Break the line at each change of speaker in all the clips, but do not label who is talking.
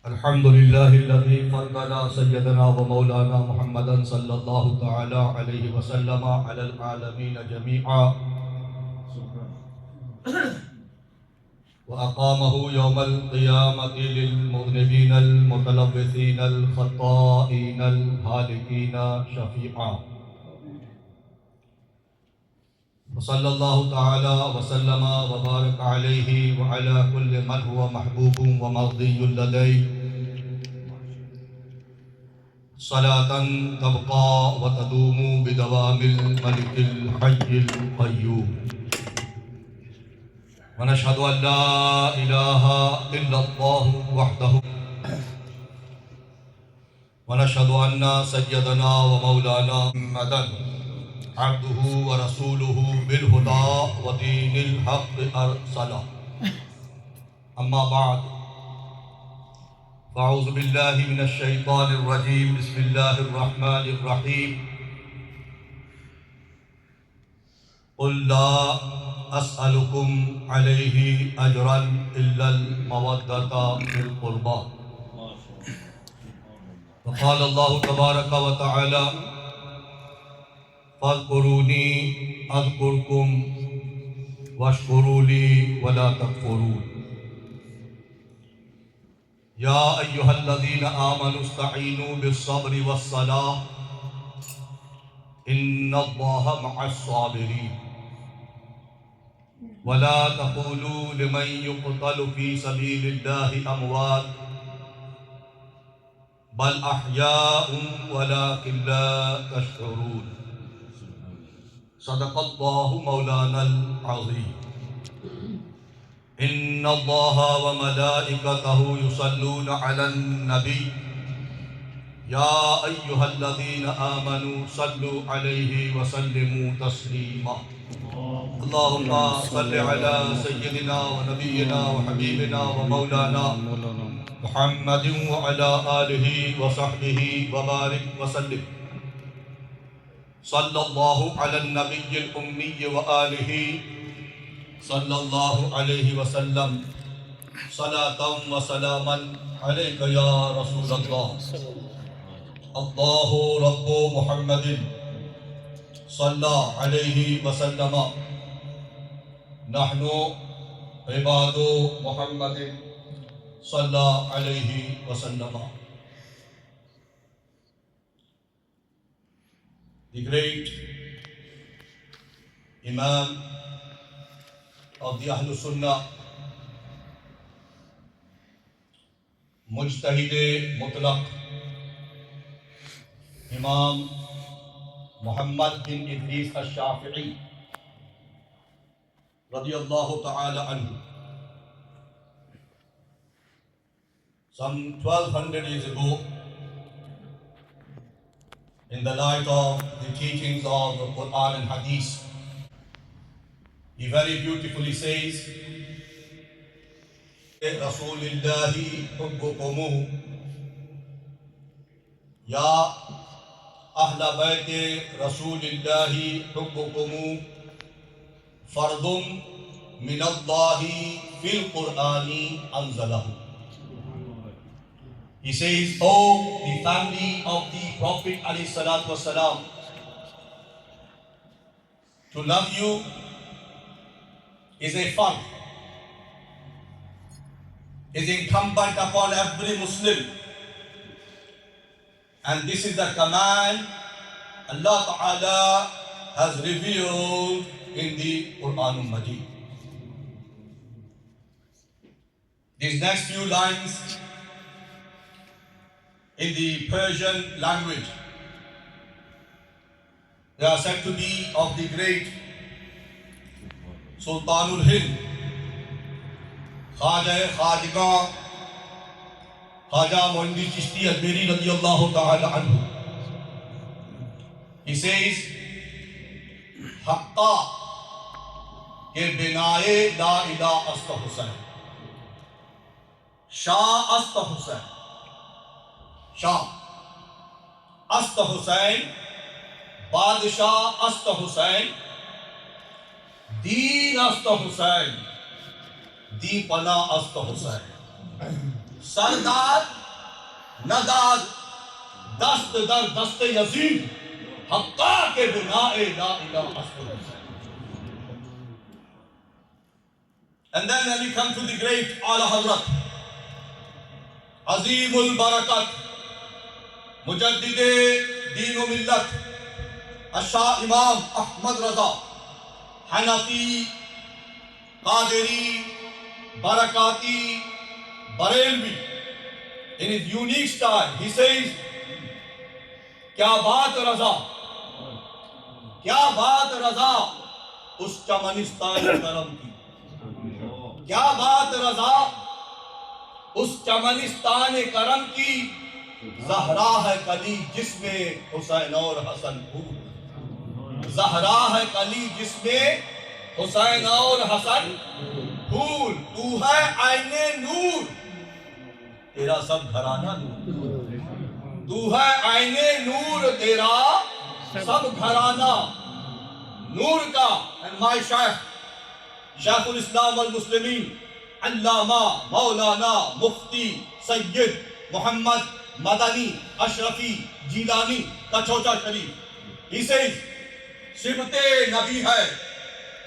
अल्हम्दुलिल्लाहिल्लज़ी फ़द्दला सय्यदना व मौलाना मुहम्मदन सल्लल्लाहु तआला अलैहि वसल्लम अलल आलमीन जमीआ व अक़ामहु यौमल क़ियामति लिल मुज़निबीनल मुतलव्विसीनल ख़त्ताईनल हालिकीन शफ़ीआ सल्लल्लाहु तआला वसल्लम व बारक अलैहि व अला कुल्लि मन हुवा महबूबुन व मर्दियुल लदैहि सलातन तबक़ा व तदूमु बिदवामिल मलिकिल हय्यिल क़य्यूम व नशहदु अन ला इलाहा इल्लल्लाहु वहदहु व नशहदु अन्ना सय्यदना व मौलाना मुहम्मदन अब्दुहु व रसूलुहु बिल हुदा व दीनिल हक़्क़ अरसला अम्मा बाद फ़अऊज़ु बिल्लाहि मिनश शैतानिर रजीम बिस्मिल्लाहिर रहमानिर रहीम क़ुल ला अस्अलुकुम अलैहि अजरन इल्लल मवद्दता फिल क़ुर्बा व क़ाल अल्लाहु तबारक व तआला फ़ज़्कुरूनी अज़्कुरकुम वश्कुरू ली वला तकफ़ुरून या अय्युहल्लज़ीना आमनु इस्तईनू बिस्सब्रि वस्सलाह इन्नल्लाहा मअस्साबिरीन वला तक़ूलू लिमन युक़तलु फ़ी सबीलिल्लाहि अमवात बल अहयाउन वलाकिन ला तशऊरून सदक़ल्लाहु मौलानल अज़ीम इन्नल्लाहा व मलाइकतहु युसल्लूना अलन नबी या अय्युहल्लज़ीना आमनू सल्लु अलैहि व सल्लिमू तस्लीमा अल्लाहुम्मा सल्लि अला सय्यिदिना व नबिय्यिना व हबीबिना व मौलाना मुहम्मदिन व अला आलिहि व सहबिहि व बारिक व सल्लिम सल्लल्लाहु अलन नबिय्यिल उम्मी व आलिहि सल्लल्लाहु अलैहि वसल्लम सलातम व सलामन अलैका या रसूलल्लाह अल्लाहु रब्बु मुहम्मदिन सल्लल्लाहु अलैहि वसल्लम नहनु इबादु मुहम्मदिन सल्लल्लाहु अलैहि वसल्लम. The great Imam of the Ahlus Sunnah, Mujtahid Mutlaq, Imam Muhammad bin Idris al-Shafi'i radiyallahu ta'ala anhu. Some 1200 years ago, in the light of the teachings of the Quran and Hadith, he very beautifully says, Rasulillahi hubbukumu ya ahla bayti Rasulillahi hubbukumu fardun minallahi fil Qur'ani anzalahu. He says, oh, the family of the Prophet alayhi salatu wasalam, to love you is a fard, is incumbent upon every Muslim. And this is the command Allah Ta'ala has revealed in the Quran al-Majid. These next few lines in the Persian language, they are said to be of the great Sultanul Hind, Khwaja Khwajagan, Khwaja Mu'in Chishti Ajmeri radiyallahu ta'ala anhu. He says, Haqqa ke binaye la ilaha asta Husain, Shah asta Husain, Shah asta Husain, Badshah asta Husain, Deen asta Husain, Deepana asta Husain. सरदार नदाद दस्त दर दस्ते Yazid हक्का के बिना ला इलाहा इल्लल्लाह. And then when we come to the great Ala Hazrat Azimul Barakat Mujaddide Deen o Millat Shah Imam Ahmad Raza Hanafi Qadiri Barakati Barelvi, in his unique style, he says, क्या बात रजा, क्या बात रजा उस चमनिस्तान करम की, क्या बात रजा उस चमनिस्तान करम की, ज़हरा है कली जिसमें हुसैन और हसन फूल, ज़हरा है कली जिसमें हुसैन और हसन फूल, तू है आईने नूर तेरा सब घराना नूर, तू है आईने नूर तेरा सब घराना नूर का. एंड माय शेख शेखुल इस्लाम वल मुस्लिमीन अल्लामा मौलाना मुफ्ती सैयद मोहम्मद मदनी अशरफी जीलानी कचौचा शरीफ, he says, सिबते नबी है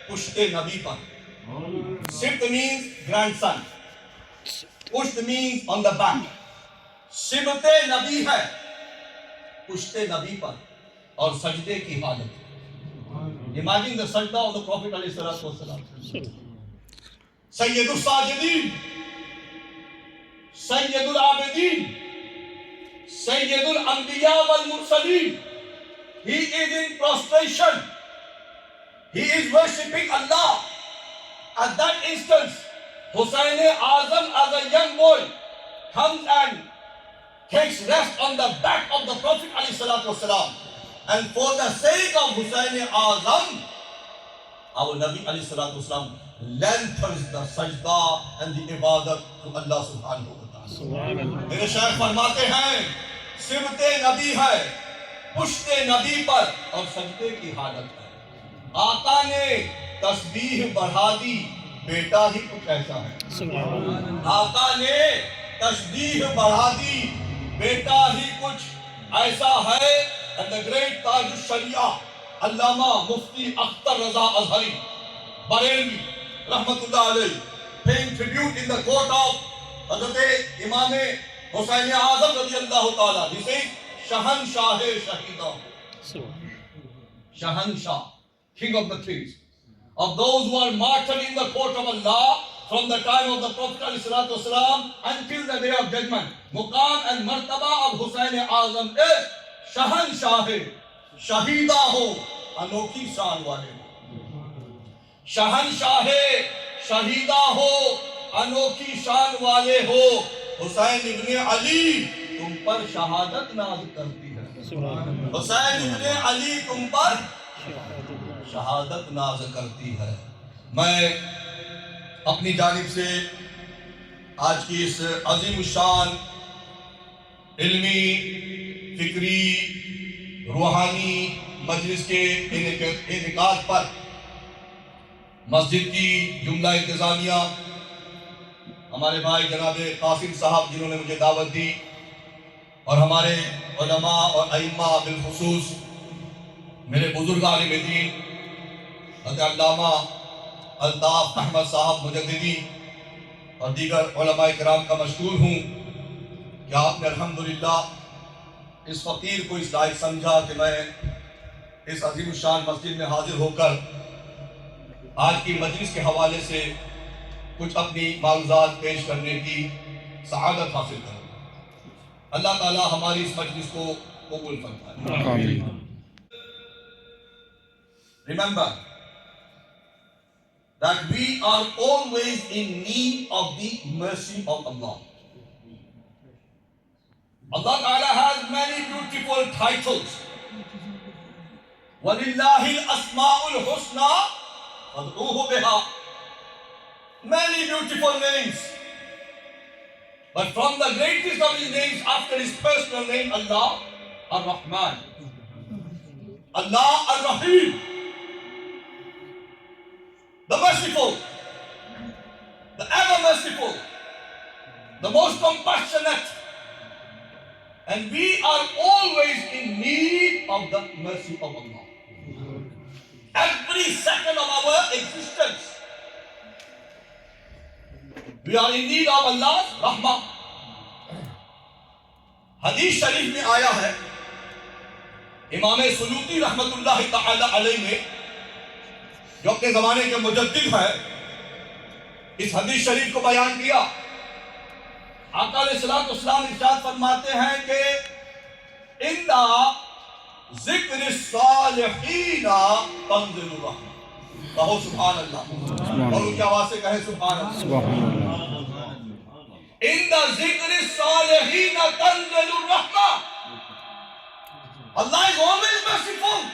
पुश्ते नबी पर. Sibt means grandson, Pusht means on the back. सिबते नबी है पुश्ते नबी पर और सजदे की हालत. Imagine the sajda of the Prophet alayhi salatu wasalam. Sayyidul Sajidin, Sayyidul Abidin, Sayyidul Anbiya wal Mursaleen. He is in prostration. He is worshipping Allah. At that instance, Hussain Azam as a young boy comes and takes rest on the back of the Prophet ﷺ. And for the sake of Hussain Azam, our Nabi ﷺ lengthens the sajda and the ibadat to Allah subhanahu wa ta'ala. मेरे शेख फरमाते हैं, सिबते नबी है पुश्ते नबी पर और सजदे की हालत है. आका ने तस्बीह बढ़ा दी, बेटा ही कुछ ऐसा है. आका ने तस्बीह बढ़ा दी, बेटा ही कुछ ऐसा है. And the great Taj Sharia Allama Mufti Akhtar Raza Azhari Barelvi Rahmatullah alayhi, paying tribute in the court of Hazrat Imam Hussain Azam radiyallahu ta'ala, he says, Shahanshah Shahida, Shahanshah, king of the kings, of those who are martyred in the court of Allah from the time of the Prophet ﷺ until the day of judgment. Muqam and martaba of Hussain Azam is शहनशाह शहीदा हो अनोखी शान वाले हो. शहनशाह शहीदा हो अनोखी शान वाले हो. हुसैन इब्ने अली तुम पर शहादत नाज करती है. हुसैन इब्ने अली तुम पर शहादत नाज करती है. मैं अपनी जानिब से आज की इस अजीम शान इल्मी फिक्री रूहानी मजलिस के इनेकाद पर मस्जिद की जुमला इंतजामिया, हमारे भाई जनाब कासिम साहब जिन्होंने मुझे दावत दी, और हमारे उलमा और अइम्मा बिलखुसूस मेरे बुजुर्ग आलिम दीन हज़रत अल्लामा अल्ताफ अहमद साहब मुजद्दिदी और दीगर उलमा इकराम का मशकूर हूँ कि आपने अल्हम्दुलिल्लाह इस फकीर को इस लायक समझा कि मैं इस अजीम शान मस्जिद में हाजिर होकर आज की मजलिस के हवाले से कुछ अपनी मालूमात पेश करने की सआदत हासिल करूँ. अल्लाह ताला हमारी इस मजलिस को कबूल फरमाए. Remember that we are always in need of the mercy of Allah. Allah Ta'ala has many beautiful titles. وَلِلَّهِ الْأَسْمَاءُ الْحُسْنَى فَادْعُوهُ بِهَا. Many beautiful names. But from the greatest of his names after his personal name, Allah Ar-Rahman, Allah Ar-Rahim, the merciful, the ever merciful, the most compassionate, and we are always in need of the mercy of Allah. Every second of our existence, we are in need of Allah's rahmah. हदीस शरीफ में आया है, इमाम Suyuti रहमतुल्लाह तआला अलैह ने, जो अपने जमाने के मुजद्दिद है, इस हदीस शरीफ को बयान किया। आका अलैहिस्सलातु वस्सलाम इरशाद फरमाते हैं कि इन्ना ज़िक्र सालिहीना तंज़िलुर रहमा। कहो सुभान अल्लाह, और ऊंची आवाज से कहे सुभान अल्लाह। इन्ना ज़िक्र सालिहीना तंज़िलुर रहमा। Allah is always merciful.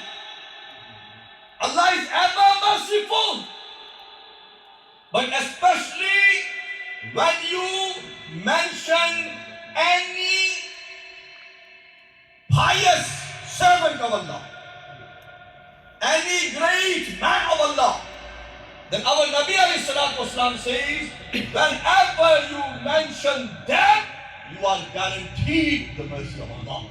Allah is ever merciful. But especially when you mention any pious servant of Allah, any great man of Allah, then our Nabi alayhi salatu wasalam says, whenever you mention them, you are guaranteed the mercy of Allah.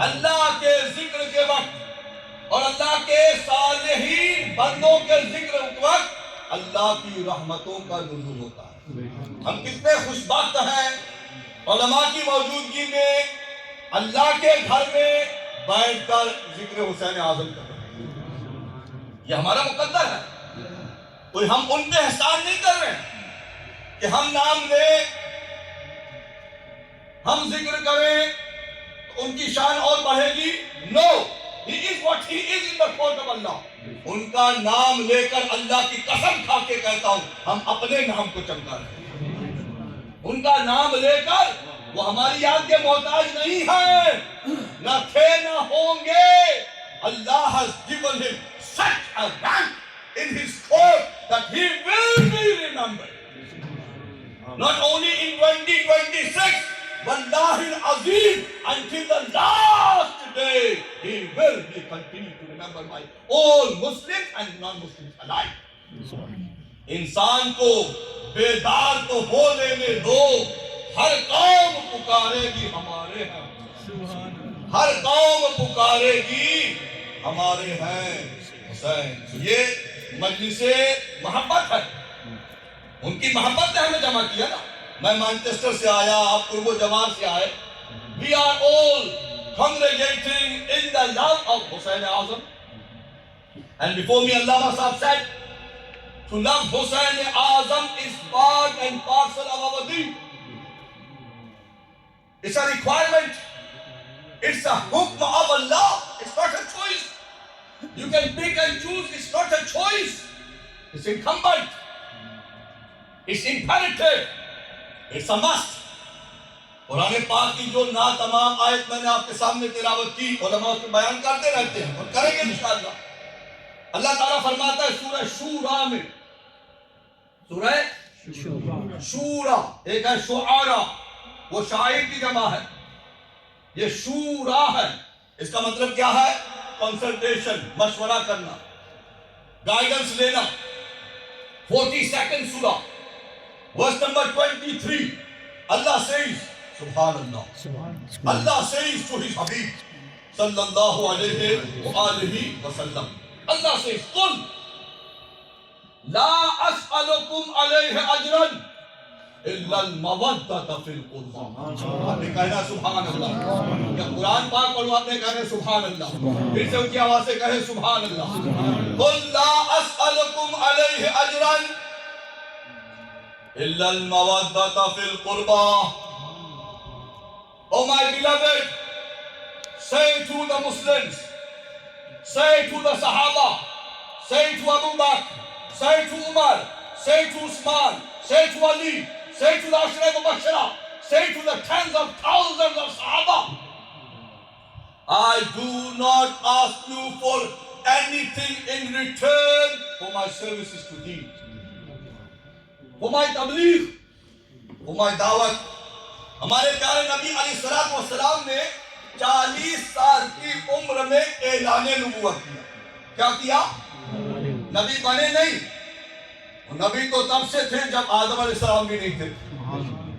अल्लाह के जिक्र के वक्त और अल्लाह के सालिहीन बंदों के जिक्र के वक्त अल्लाह की रहमतों का नुज़ूल होता है। हम कितने खुशबख्त हैं उलमा की मौजूदगी में अल्लाह के घर में बैठकर जिक्र हुसैन आज़म कर रहे हैं। ये हमारा मुकद्दर है। कोई हम उन पे एहसान नहीं कर रहे हैं कि हम नाम लें, हम जिक्र करें तो उनकी शान और बढ़ेगी। No, he is what he is in the court of Allah. उनका नाम लेकर अल्लाह की कसम खा के कहता हूं, हम अपने नाम को चमका रहे हैं। उनका नाम लेकर वो हमारी याद के मोहताज नहीं है, न थे न होंगे। Allah has given him such a rank in his court that he will be remembered. Not only in 2026, Wallahi al-Azim, until the last day, he will be continue to remember by all Muslims and non-Muslims alike. इंसान को बेदार तो हो लेने दो, हर कौम पुकारेगी हमारे हैं, हर कौम पुकारेगी हमारे हैं हुसैन। ये मजलिसे मोहब्बत है, उनकी मोहब्बत ने हमें जमा किया ना। मैं मैनचेस्टर से आया, आप पूर्व जमात से आए। We are all congregating in the love of Hussein Azam. And before me, Allama Sahab said, to love Hussein Azam is part and parcel of our deen. It's a requirement. It's a hukm of Allah. It's not a choice. You can pick and choose. It's not a choice. It's incumbent. It's imperative. It's a must. Quran पाक की जो ना तमाम आयत मैंने आपके सामने तिलावत की, उलमा उसको बयान करते रहते हैं और करेंगे इंशाअल्लाह। अल्लाह ताला फरमाता है सूरह शूरा में, सूरह शूरा, एक है शुआरा, वो शायर की जमा है, ये शूरा है। इसका मतलब क्या है? कंसल्टेशन, मशवरा करना, गाइडेंस लेना। 42nd सूरा, verse number 23, Allah says, Subhanallah, Allah says to his Habib sallallahu alayhi wa alihi wa sallam, Allah says, Qul la as'alukum alayhi ajran illa al-mawaddata fil qurba। आपने कहना सुभान अल्लाह। जब कुरान पाक पढ़ो आपने कहना सुभान अल्लाह। फिर से ऊंची आवाज से कहे सुभान अल्लाह। Qul la as'alukum alayhi ajran illa al-mawaddata fil qurba। Oh my beloved, say to the Muslims, say to the Sahaba, say to Abu Bakr, say to Umar, say to Usman, say to Ali, say to the Ashra Mubashara, say to the tens of thousands of Sahaba, I do not ask you for anything in return for my services to thee, for my tabligh, for my dawat। हमारे प्यारे नबी अलैहिस्सलातु वस्सलाम ने 40 साल की उम्र में ऐलान नबुव्वत किया। क्या किया? नबी बने नहीं, नबी तो तब से थे जब आदम अलैहिस्सलाम भी नहीं थे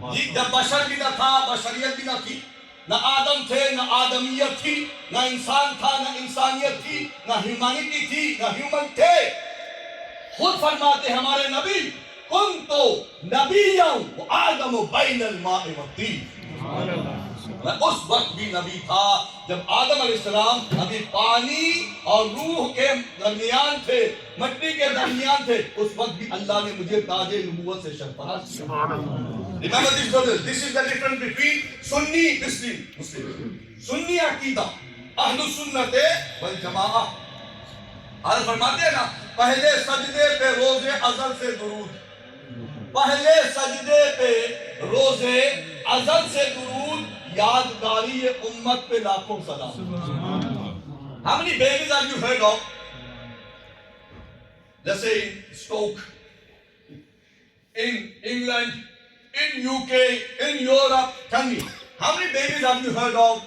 जी, जब बशर भी न था, बशरियत भी न थी, न आदम थे, न आदमियत थी, न इंसान था, न इंसानियत थी, न ह्यूमैनिटी थी, न ह्यूमन थे। खुद फरमाते हमारे नबी, कुन तो नबीय्यन व आदम बैनल माए वत्तीन। मैं उस वक्त भी नबी था जब आदम अलैहिस्सलाम अभी पानी और रूह के दरमियान थे, मिट्टी के दरमियान थे। उस वक्त भी अल्लाह ने मुझे ताजे नबूवत से सरफराज किया। Remember this, brothers. This is the difference between Sunni Muslim. Sunni अकीदा, अहलु सुन्नत वल जमाअह। और फरमाते हैं ना, पहले सजदे पे रोजे अज़ल से दुरूद, पहले सजदे पे रोजे अज़ल से दुरूद, यादगारी ये उम्मत पे लाखों सलाम। How many babies have you heard of? Let's say in Stoke, in England, in UK, in Europe. Tell me, how many babies have you heard of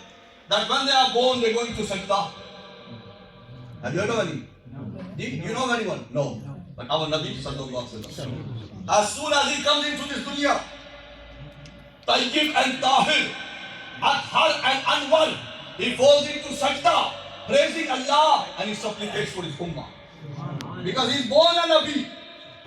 that when they are born they're going to sajda? Have you heard of any? Do you know of anyone? No. But our Nabi sallallahu alaihi wasallam, as soon as he comes into this dunya, tayyib and tahir, athhar and anwar, he falls into sajda, praising Allah, and he supplicates for his ummah. Because he's born a Nabi.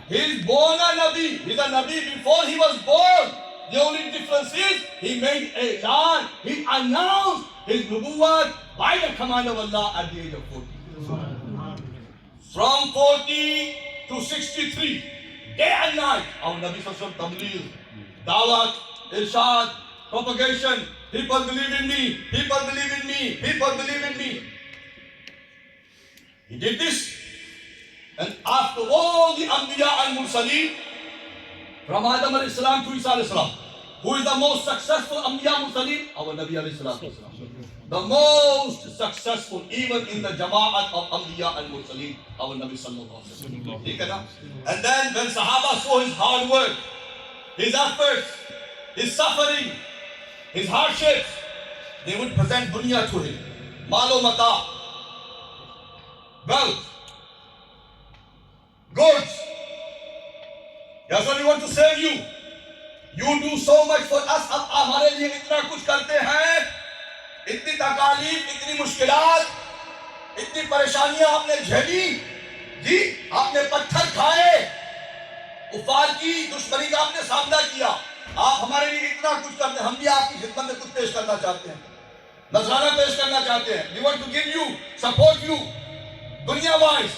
He's born a Nabi. He's a Nabi before he was born. The only difference is he made a elan. He announced his nubuwwat by the command of Allah at the age of 40. From 40 to 63, day and night, our Nabi Sallallahu Tabligh, Dawat, Irshad, propagation. People believe in me. People believe in me. People believe in me. He did this. And after all the Anbiya and Mursaleen, from Adam alayhi salam to Isa alayhi salam, who is the most successful Anbiya Mursaleen? Our Nabi alayhi salam. The most successful, even in the Jama'at of Anbiya and Mursaleen, our Nabi sallallahu alaihi wasallam. And then when Sahaba saw his hard work, his efforts, his suffering, his hardships, they would present dunya to him. Malo mata, wealth, goods. That's what we want to save you. You do so much for us. अब हमारे लिए इतना कुछ करते हैं, इतनी तकालीफ, इतनी मुश्किलात, इतनी परेशानियां आपने झेली, जी आपने पत्थर खाए, कुफार की दुश्मनी का आपने सामना किया। आप हमारे लिए इतना कुछ करते हैं, हम भी आपकी खिदमत में कुछ पेश करना चाहते हैं, नजराना पेश करना चाहते हैं। We want to give you, support you, दुनिया wise.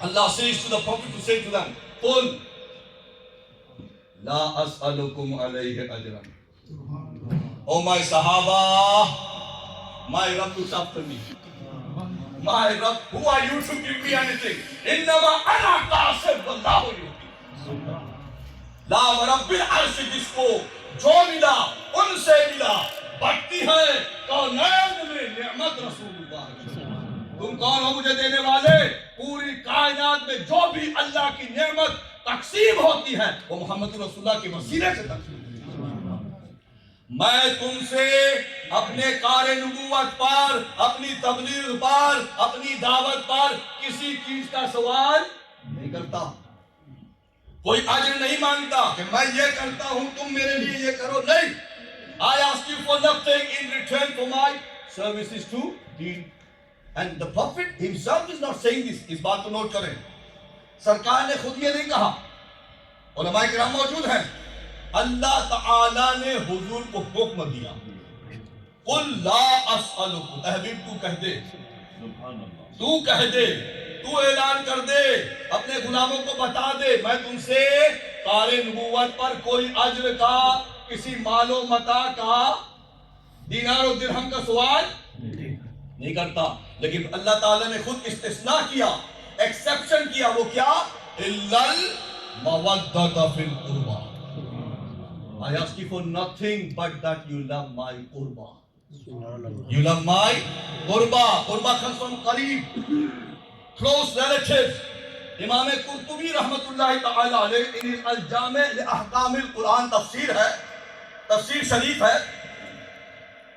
Allah says to the Prophet to say to them, قُلْ لَا أَسْأَلُكُمْ عَلَيْهِ أَجْرًا. Oh my Sahaba, my Rabb looks after me. My Rabb, who are you to give me anything? إِنَّمَا أَنَا قَاسِبٌ وَاللَّهُ يُؤْتِي. ला रब्बिल अर्श जिसको जो मिला उनसे मिला, बढ़ती है कौनैन में नेमत रसूलुल्लाह। तुम कौन हो मुझे देने वाले? पूरी कायनात में जो भी अल्लाह की नेमत तकसीम होती है वो मोहम्मद रसूलुल्लाह के वसीले से तकसीम होती है। मैं तुमसे अपने कार नबूवत पर, अपनी तबलीग पर, अपनी दावत पर किसी चीज का सवाल नहीं करता, कोई अजर नहीं मांगता कि मैं ये करता हूं तुम मेरे लिए ये करो, नहीं। I ask you for nothing in return for my services to deen. And the Prophet himself is not saying this. इस बात को नोट करें, सरकार ने खुद ये नहीं कहा, उलमाए किराम मौजूद हैं। अल्लाह ताला ने हुजूर को हुक्म दिया, कुल ला अस्अलुकुम, हबीब तू कह दे, तू कह दे, तू ऐलान कर दे, अपने गुलामों को बता दे, मैं तुमसे कारे नबूवत पर कोई अज्र का, किसी मालो मता का, दीनार और दिरहम का सवाल नहीं करता। लेकिन अल्लाह ताला ने खुद इस्तिस्ना किया, एक्सेप्शन किया। वो क्या? इल्लल मवद्दत fill कुर्बा। I ask you for nothing but that you love my qurba. You love my qurba. Qurba comes from qareeb, close relatives. इमाम कुर्तुबी रहमतुल्लाहि तआला अलैह इन अल-जामे लिअहकामिल कुरान तफसीर है, तफसीर शरीफ है,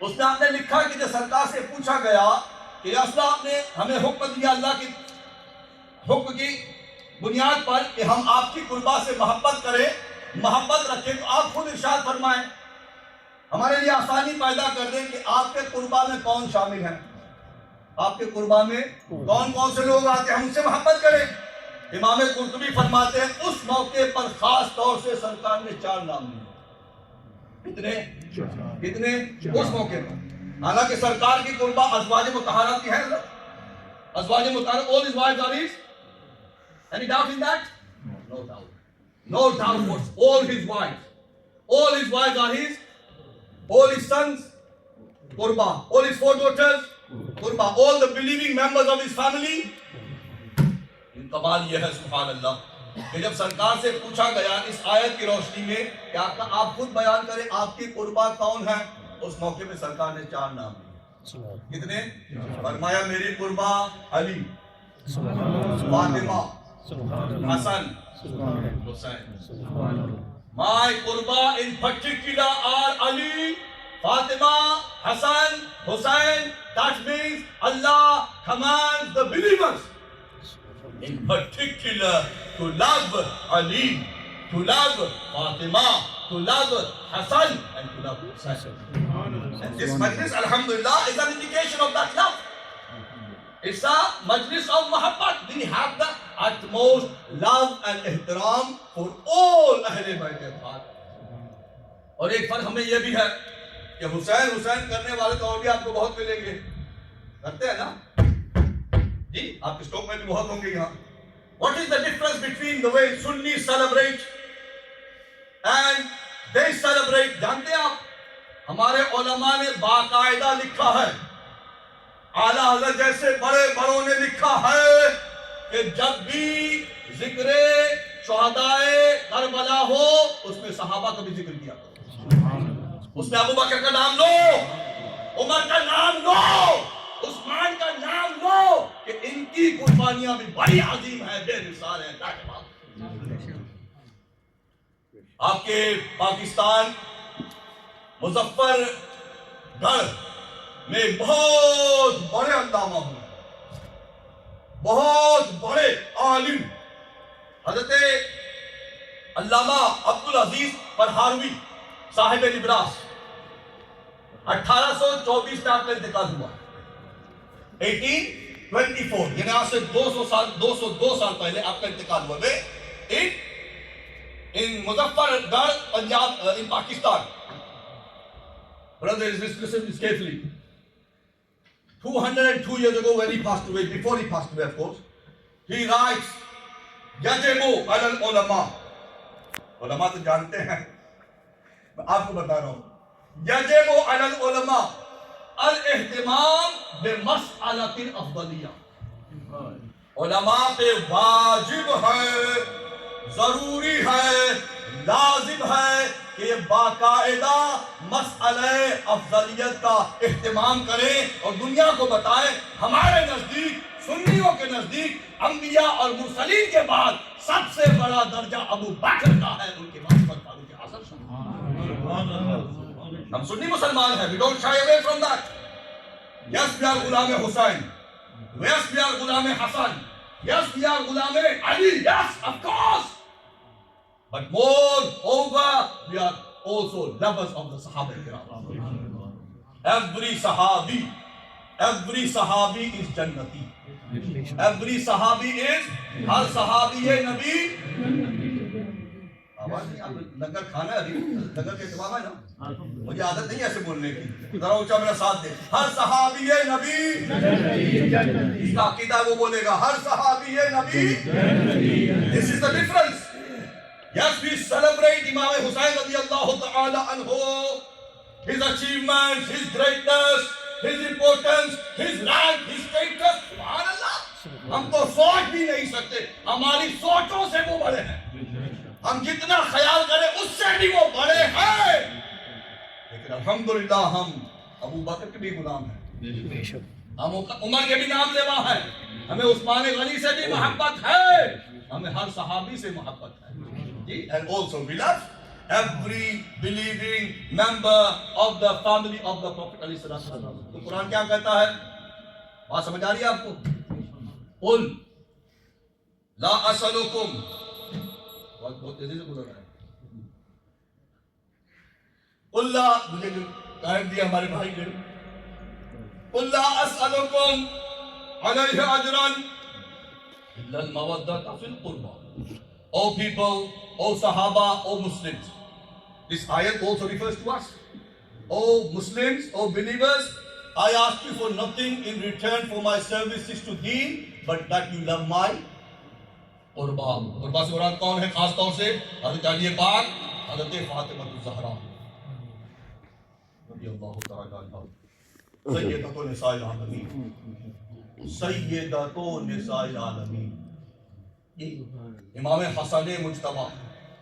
उसमें आपने लिखा कि जब सरकार से पूछा गया कि अल्लाह आपने हमें हुक्म दिया, अल्लाह की हुक्म की
बुनियाद पर कि हम आपकी कुर्बा से मोहब्बत करें, मोहब्बत रखें, तो आप खुद इरशाद फरमाएं, हमारे लिए आसानी पैदा कर दें कि आपके कुर्बा में कौन शामिल है, आपके कुर्बा में कौन कौन से लोग आते हैं, हम उनसे मोहब्बत करें। इमाम कुर्तुबी फरमाते हैं उस मौके पर खास तौर से सरकार ने 4 नाम लिए। कितने उस मौके पर, हालांकि सरकार की कुर्बा अज़वाज मुतहरा की है, अज़वाज मुतहरा, all his wives are his, any doubt in that? No doubt, no doubt, all his wives are his, all his sons, Qurba, all his 4 daughters, Qurba, all the believing members of his family. कमाल यह है सुभान अल्लाह कि जब सरकार से पूछा गया इस आयत की रोशनी में कि आप खुद बयान करें आपकी कुर्बा कौन है, उस मौके में सरकार ने 4 नाम लिए। कितने? फरमाया मेरी कुर्बा Ali, Fatima, Hasan, Hussain. My Qurba in particular are Ali, Fatima, Hassan, Hussein. That means Allah commands the believers in particular to love Ali, to love Fatima, to love Hassan and to love Hussein. And this majlis, alhamdulillah, is an indication of that love. It's a majlis of muhabbat. We have the utmost love and ihtiram for all अहले बैत अत्हार। और एक फर्क हमें यह भी है कि हुसैन हुसैन करने वाले तो और भी आपको बहुत मिलेंगे, करते हैं ना जी, आपके स्टॉक में भी बहुत होंगे यहाँ। What is the difference between the way Sunnis celebrate and they celebrate? जानते हैं आप, हमारे उलमा ने बाकायदा लिखा है, आला हज़रत जैसे बड़े बड़ों ने लिखा है कि जब भी जिक्रे शुहदाए करबला हो उसमें सहाबा का भी जिक्र किया करो, उसमें अबू बकर का नाम लो, उमर का नाम लो, उस्मान का नाम लो कि इनकी कुर्बानियां भी बड़ी अजीम है, बेमिसाल है, लाजवाब। आपके पाकिस्तान मुजफ्फरगढ़ में बहुत बड़े अल्लामा हुए, बहुत बड़े आलिम हजरत अल्लामा अब्दुल अजीज फरहारवी साहिब लिब्रास 1824 में आपका इंतकाल हुआ, 1824, यानी आज से 202 साल पहले आपका इंतकाल हुआ। वे इन मुजफ्फरगढ़ पंजाब इन Pakistan. Brothers, listen this carefully. 202 years ago when he passed away, before he passed away of course, he writes, यजिबु अलल उलमा, उलमा तो जानते हैं, मैं आपको बता रहा हूँ, यजिबु अलल उलमा अल इह्तिमाम बिमसअलतिल अफदलिया, उलमा पे वाजिब है, जरूरी है, लाजिम है कि ये बाकायदा मसअले अफजलियत का इह्तिमाम करें और दुनिया को बताएं हमारे नजदीक, सुन्नियों के नजदीक अंबिया और मुरसलीन के बाद सबसे बड़ा दर्जा अबू बकर का है, उनके बाद फारूक आज़म। हम सुन्नी मुसलमान हैं, we don't shy away from that. Yes, we are Ghulam Hussain, yes, we are Ghulam Hasan, yes, we are Ghulam Ali, yes, of course. But moreover, we are also lovers of the Sahaba Kiram. Every Sahabi is Jannati. Every Sahabi is, her Sahabi है नबी। आवाज नहीं, आप लंगर खाना है, लंगर के इंतजाम है ना, मुझे आदत नहीं ऐसे बोलने की, जरा ऊंचा मेरा साथ दे। हर Sahabi है नबी, इसका अकीदा वो बोलेगा, हर Sahabi है नबी। This is the difference. Yes, we celebrate Imam Hussain radiyallahu ta'ala anhu, his achievements, his greatness, his importance, his rank, his status. Subhanallah, हम तो सोच भी नहीं सकते, हमारी सोचों से वो बड़े हैं, हम जितना ख्याल करें उससे भी वो बड़े हैं। लेकिन अल्हम्दुलिल्लाह हम अबू बकर के भी गुलाम हैं, हम उमर के भी नाम लेवा है, हमें उस्मान गनी से भी मोहब्बत है, हमें हर सहाबी से मोहब्बत है। And also we love every believing member of the family of the Prophet ﷺ. तो कुरान क्या कहता है, बात समझ आ रही है आपको? उल ला असलुकुम, बहुत तेजी से बोल रहा है, उल्ला, मुझे टाइम दिया हमारे भाई ने, उल्ला असलुकुम अलैहि अजरन इल्ला अल मवद्दत fill कुर्बा. O people, O Sahaba, O Muslims. This ayat also refers to us. O Muslims, O believers, I ask you for nothing in return for my services to Deen, but that you love my Qurba. Qurba से मुराद कौन है? खास तौर से हज़रत अली पाक, हज़रत फातिमा ज़हरा रज़ियल्लाहु तआला अन्हा, सय्यदतु निसाइल आलमीन, सय्यदतु निसाइल आलमीन. ये इमाम हसन मुज्तबा.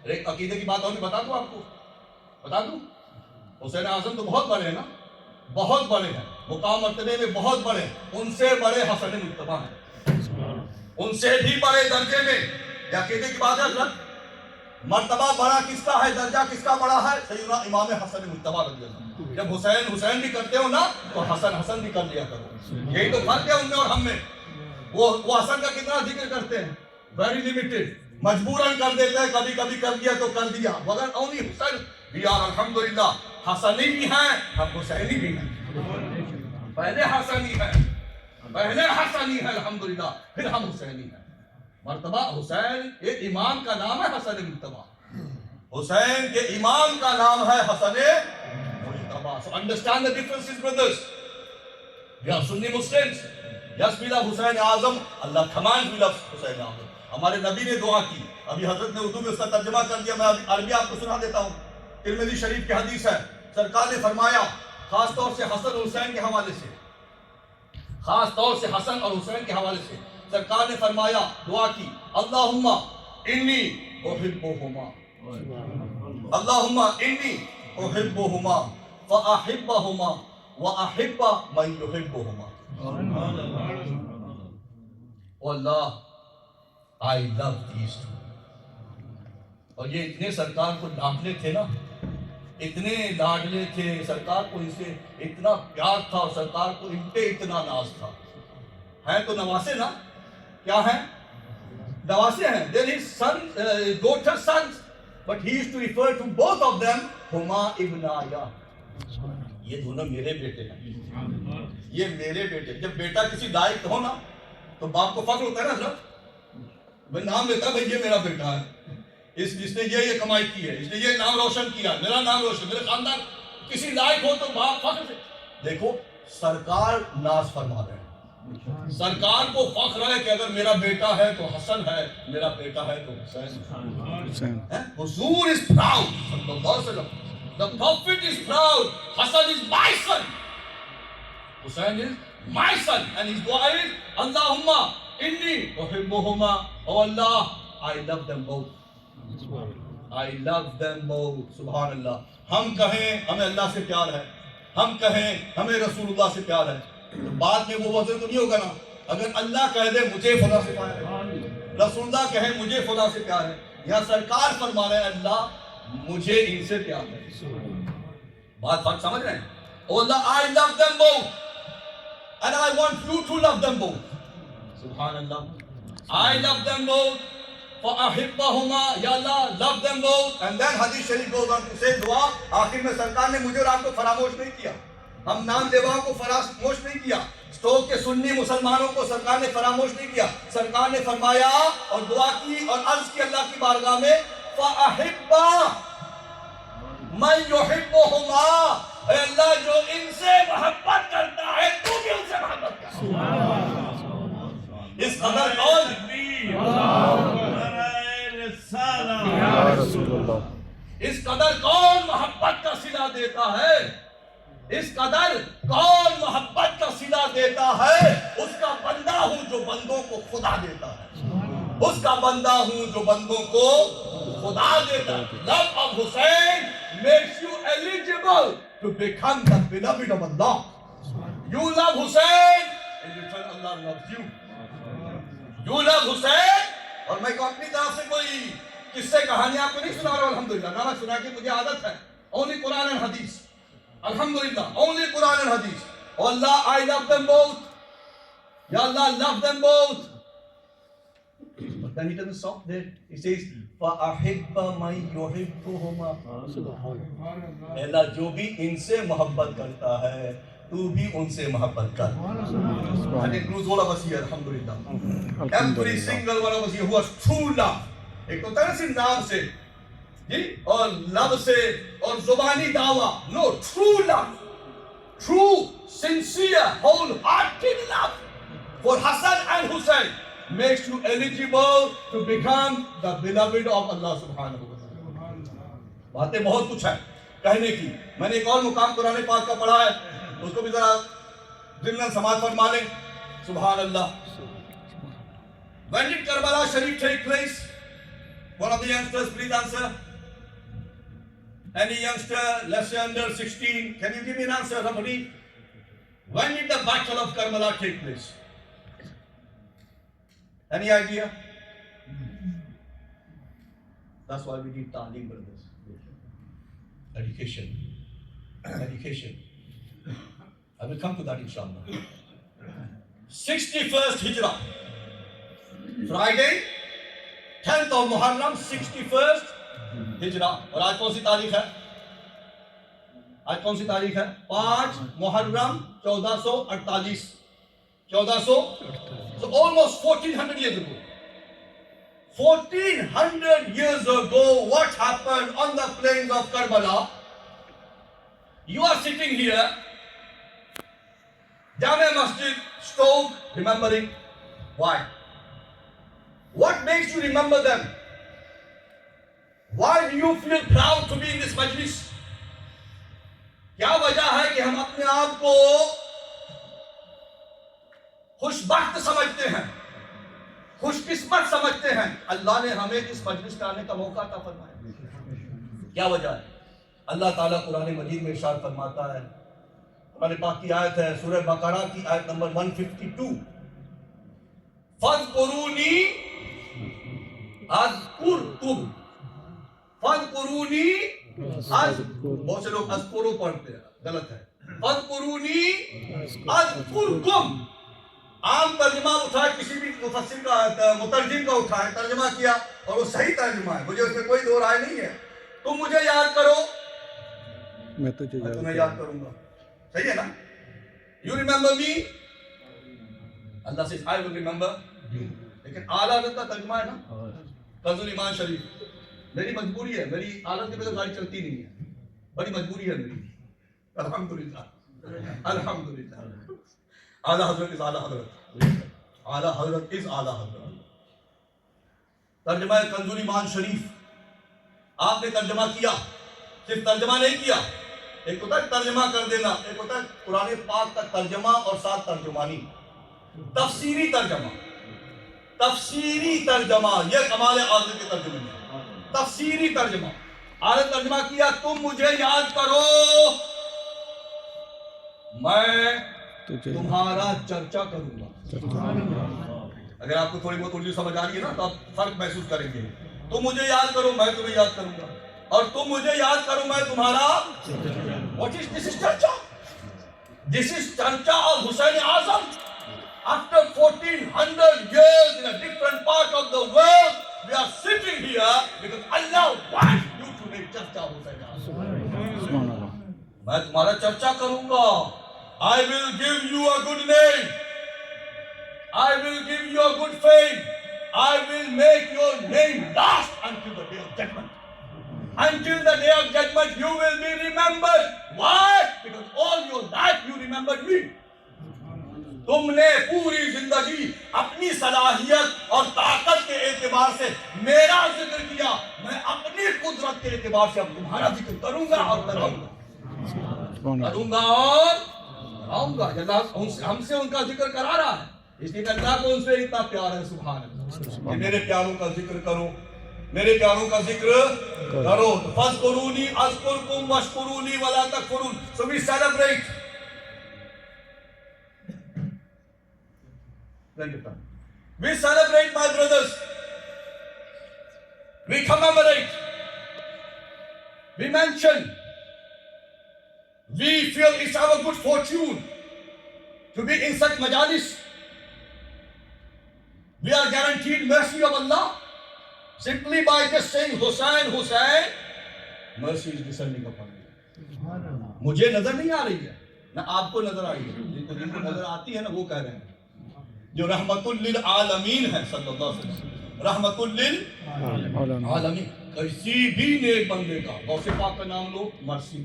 एक अकीदे की बात और बता दूं आपको, बता दूं, हुसैन आजम तो बहुत बड़े हैं ना, बहुत बड़े हैं, मुकाम मर्तबे में बहुत बड़े, उनसे बड़े हसन मुज्तबा हैं, उनसे भी बड़े दर्जे में. ये अकीदे की बात है. मर्तबा बड़ा किसका है, दर्जा किसका बड़ा है? सैयदना इमाम हसन मुज्तबा रज़ियल्लाहु. जब हुसैन हुसैन भी करते हो ना, तो हसन हसन भी कर लिया करो. यही तो फर्क है उनमें और हम में. वो हसन का कितना जिक्र करते हैं, वेरी लिमिटेड, मजबूरन कर देते हैं, कभी कभी कर दिया तो कर दिया, मगर ओनली हुसैन. वी आर अल्हम्दुलिल्लाह हसनी भी हैं, हम हुसैनी भी हैं. पहले हसनी है, पहले हसनी है अल्हम्दुलिल्लाह, फिर हम हुसैनी हैं. मर्तबा हुसैन के इमाम का नाम है हसन मुज्तबा, हुसैन के इमाम का नाम है Hasan Mujtaba. So understand the differences brothers. We are Sunni Muslims. Yes we love Hussain Azam, Allah commands we love Hussain Azam. हमारे नबी ने दुआ की, अभी हजरत ने उर्दू में उसका तर्जुमा कर दिया, मैं अरबी आपको सुना देता हूँ. तिरमिज़ी शरीफ की हदीस है, सरकार ने फरमाया, खास तौर से हसन हुसैन के हवाले से, खास तौर से हसन और हुसैन के हवाले से सरकार ने फरमाया, दुआ की, अल्लाहुम्मा इन्नी उहिब्बुहुमा, अल्लाहुम्मा इन्नी उहिब्बुहुमा व अहिब्बहुमा व अहिब्बा मन युहिब्बुहुमा. ओ अल्लाह, I love these two. और ये इतने सरकार को डांटले थे ना, इतने लाडले थे, सरकार को इनसे इतना प्यार था और सरकार को इन पे इतना नाज था. हैं तो नवासे ना, क्या हैं? नवासे हैं. There is son, daughter sons, but he used to refer to both of them Huma इब्नाया. ये दोनों मेरे बेटे हैं, ये मेरे बेटे. जब बेटा किसी लायक हो ना, तो बाप को फख्र होता है ना सर, भाई नाम लेता है, भाई ये मेरा बेटा है, इसने ये कमाई की है, इसने ये नाम रोशन किया, मेरा नाम रोशन, मेरे खानदान किसी लायक हो तो बाप फख्र से. देखो सरकार नाज फरमा रहे हैं, सरकार को फख्र है कि अगर मेरा बेटा है तो हसन है, मेरा बेटा है तो हुसैन है. हुजूर इज प्राउड, सल्लल्लाहु अलैहि वसल्लम, the prophet is proud, Hasan is my son, Hussain is my son, and his दुआ इज अल्लाहुम्मा इन्नी उहिब्बुहुमा, O Allah, I love them both, I love them both. सुभान अल्लाह. हम कहें हमें अल्लाह से प्यार है, हम कहें हमें रसूलुल्लाह से प्यार है, तो बाद में वो वजह तो नहीं होगा ना. अगर अल्लाह कह दे मुझे खुदा से प्यार है, रसूलुल्लाह कहे मुझे खुदा से प्यार है, या सरकार फरमा रहे हैं अल्लाह मुझे इनसे प्यार है. बात फर्क समझ रहे हैं? ओ अल्लाह, I love them both and I want you to love them both. सुभान अल्लाह. I love them both. فَأَحِبَّهُمَا, या अल्लाह, love them both. And then hadith sharif goes on to say, दुआ आखिर में सरकार ने मुझे और आपको फरामोश नहीं किया, हम नाम लेवाओं को फरामोश नहीं किया, स्टोक के सुन्नी मुसलमानों को सरकार ने फरामोश नहीं किया. सरकार ने फरमाया और दुआ की और अर्ज की अल्लाह की बारगाह में, फअहिब्बा मन युहिब्बुहुमा, अल्लाह जो इनसे मोहब्बत करता है तू भी उनसे मोहब्बत कर. इस कदर कौन इस कदर कौन मोहब्बत का सिला देता है, इस कदर कौन मोहब्बत का सिला देता है. उसका बंदा हूं जो बंदों को खुदा देता है, उसका बंदा हूं जो बंदों को खुदा देता है. Love of Hussain makes you eligible to become the beloved of Allah. You love Hussein, in return Allah loves you. You love Hussein. और मैं अपनी तरफ से कोई किस्से कहानी आपको नहीं सुना रहा हूं, अल्हम्दुलिल्लाह, ना मैं सुना के मुझे आदत है. ओनली कुरान एंड हदीस, अल्हम्दुलिल्लाह, ओनली कुरान एंड हदीस. Oh Allah, I love them both. Ya Allah, love them both. But then he doesn't stop there. He says, فَأَحِبَّ مَنْ يُحِبُّهُمَا. अल्लाह जो भी इनसे मोहब्बत करता है, तू भी उनसे मोहब्बत कर. That includes all of us here, alhamdulillah. Every single one of us here who has true love. एक तो तरह से नाम से, जी, और लव से, और जुबानी दावा. No, true love. True, sincere, wholehearted love for Hassan and Hussein makes you eligible to become the beloved of Allah subhanahu wa ta'ala. बातें बहुत कुछ है कहने की. मैंने एक और मुकाम कुरान पाक का पढ़ा है, उसको भी जरा ज़िम्नन समाज फरमा लें. सुभान अल्लाह. When did Karbala Sharif take place? One of the youngsters, please answer. Any youngster less than under 16, can you give me an answer, somebody? When did the Battle of Karbala take place? Any idea? That's why we need ta'aleem, brothers. Education. Education. I will come to that inshallah. 61st Hijrah. Friday, 10th of Muharram, 61st हिजरा. और आज कौन सी तारीख है? आज कौन सी तारीख है? 5 Muharram 1448. 1400. So almost 1400 years ago. 1400 years ago, what happened on the plains of Karbala? You are sitting here, Jame Masjid, Stoke, remembering. Why? What makes you remember them? Why do you feel proud to be in this majlis? क्या वजह है कि हम अपने आप को खुशबख्त समझते हैं, खुशकिस्मत समझते हैं? अल्लाह ने हमें इस मजलिस में आने का मौका अता फरमाया. क्या वजह है? अल्लाह ताला कुरान मजीद में इरशाद फरमाता है, कुरान पाक की आयत है, सूरह बकरा की आयत नंबर 152. फज़कुरूनी अज़कुरकुम. फज़कुरूनी बहुत से लोग अज़कुरु पढ़ते हैं, गलत है. फज़कुरूनी अज़कुरकुम. आम तर्जुमा उठाए, किसी भी मुफस्सिर का मुतर्जिम का उठाए, तर्जुमा किया और वो सही तर्जुमा है, मुझे उसमें कोई दो राय नहीं है. तुम मुझे याद करो, मैं तुम्हें याद करूंगा. सही है ना? यू रिमेंबर मी, अल्लाह से आई विल रिमेंबर यू. लेकिन आला हज़रत का तर्जुमा है ना, कंज़ुल ईमान शरीफ. मेरी मजबूरी है, मेरी हालत के बगैर गाड़ी चलती नहीं है, बड़ी मजबूरी है मेरी. अल्हम्दुलिल्लाह, अल्हम्दुलिल्लाह. आला हजरत इज आला हजरत, आला हजरत इज आला हजरत. तर्जुमा कंज़ुल ईमान शरीफ आपने तर्जुमा किया, सिर्फ तर्जुमा नहीं किया. एक होता है तर्जुमा कर देना, एक होता है कुरान पाक का तर्जुमा और साथ तर्जुमानी. तफसीरी तर्जुमा, तफसीरी तर्जुमा ये कमाल आज़म के तर्जुमे में. तफसीरी तर्जुमा, आगे तर्जुमा किया, तुम मुझे याद करो, मैं तुम्हारा चर्चा करूंगा. अगर आपको थोड़ी बहुत उर्दू समझ आ रही है ना, तो आप फर्क महसूस करेंगे. तुम मुझे याद करो, मैं तुम्हें याद करूंगा, और तुम मुझे याद करो, मैं तुम्हारा. What is this? Is चर्चा. This is चर्चा of Hussein Azam. After 1400 years in a different part of the world, we are sitting here because Allah wants you to make चर्चा हो जाएगा. मैं तुम्हारा चर्चा करूंगा. I will give you a good name. I will give you a good fame. I will make your name last until the day of judgment. Until the day of judgment, you will be remembered. Why? Because all your life you remembered me. तुमने पूरी जिंदगी अपनी सलाहियत और ताकत के एतबार से मेरा जिक्र किया. मैं अपनी कुदरत के एतबार से अब तुम्हारा जिक्र करूंगा और कराऊंगा, करूंगा और कराऊंगा. अल्लाह हमसे उनका जिक्र करा रहा है, इसलिए अल्लाह को उनसे इतना प्यार है. सुभान अल्लाह. मेरे प्यारों का जिक्र करो, मेरे प्यारों का जिक्र करो. फज़कुरूनी अज़कुरकुम वश्कुरूनी वला तकफुरून. So we celebrate. We celebrate, my brothers. We commemorate. We mention. We feel it's our good fortune to be in such majalis. we are guaranteed mercy of Allah simply by just saying Hussein, Hussein. Mercy is descending upon you. मुझे नजर नहीं आ रही है, ना आपको नजर आई है, जिनको नजर आती है ना वो कह रहे हैं जो रहमतुल लिल आलमीन है सल्लल्लाहु अलैहि वसल्लम, रहमतुल लिल आलमीन। किसी भी नेक बंदे का, गौसे पाक का नाम लो मर्सी,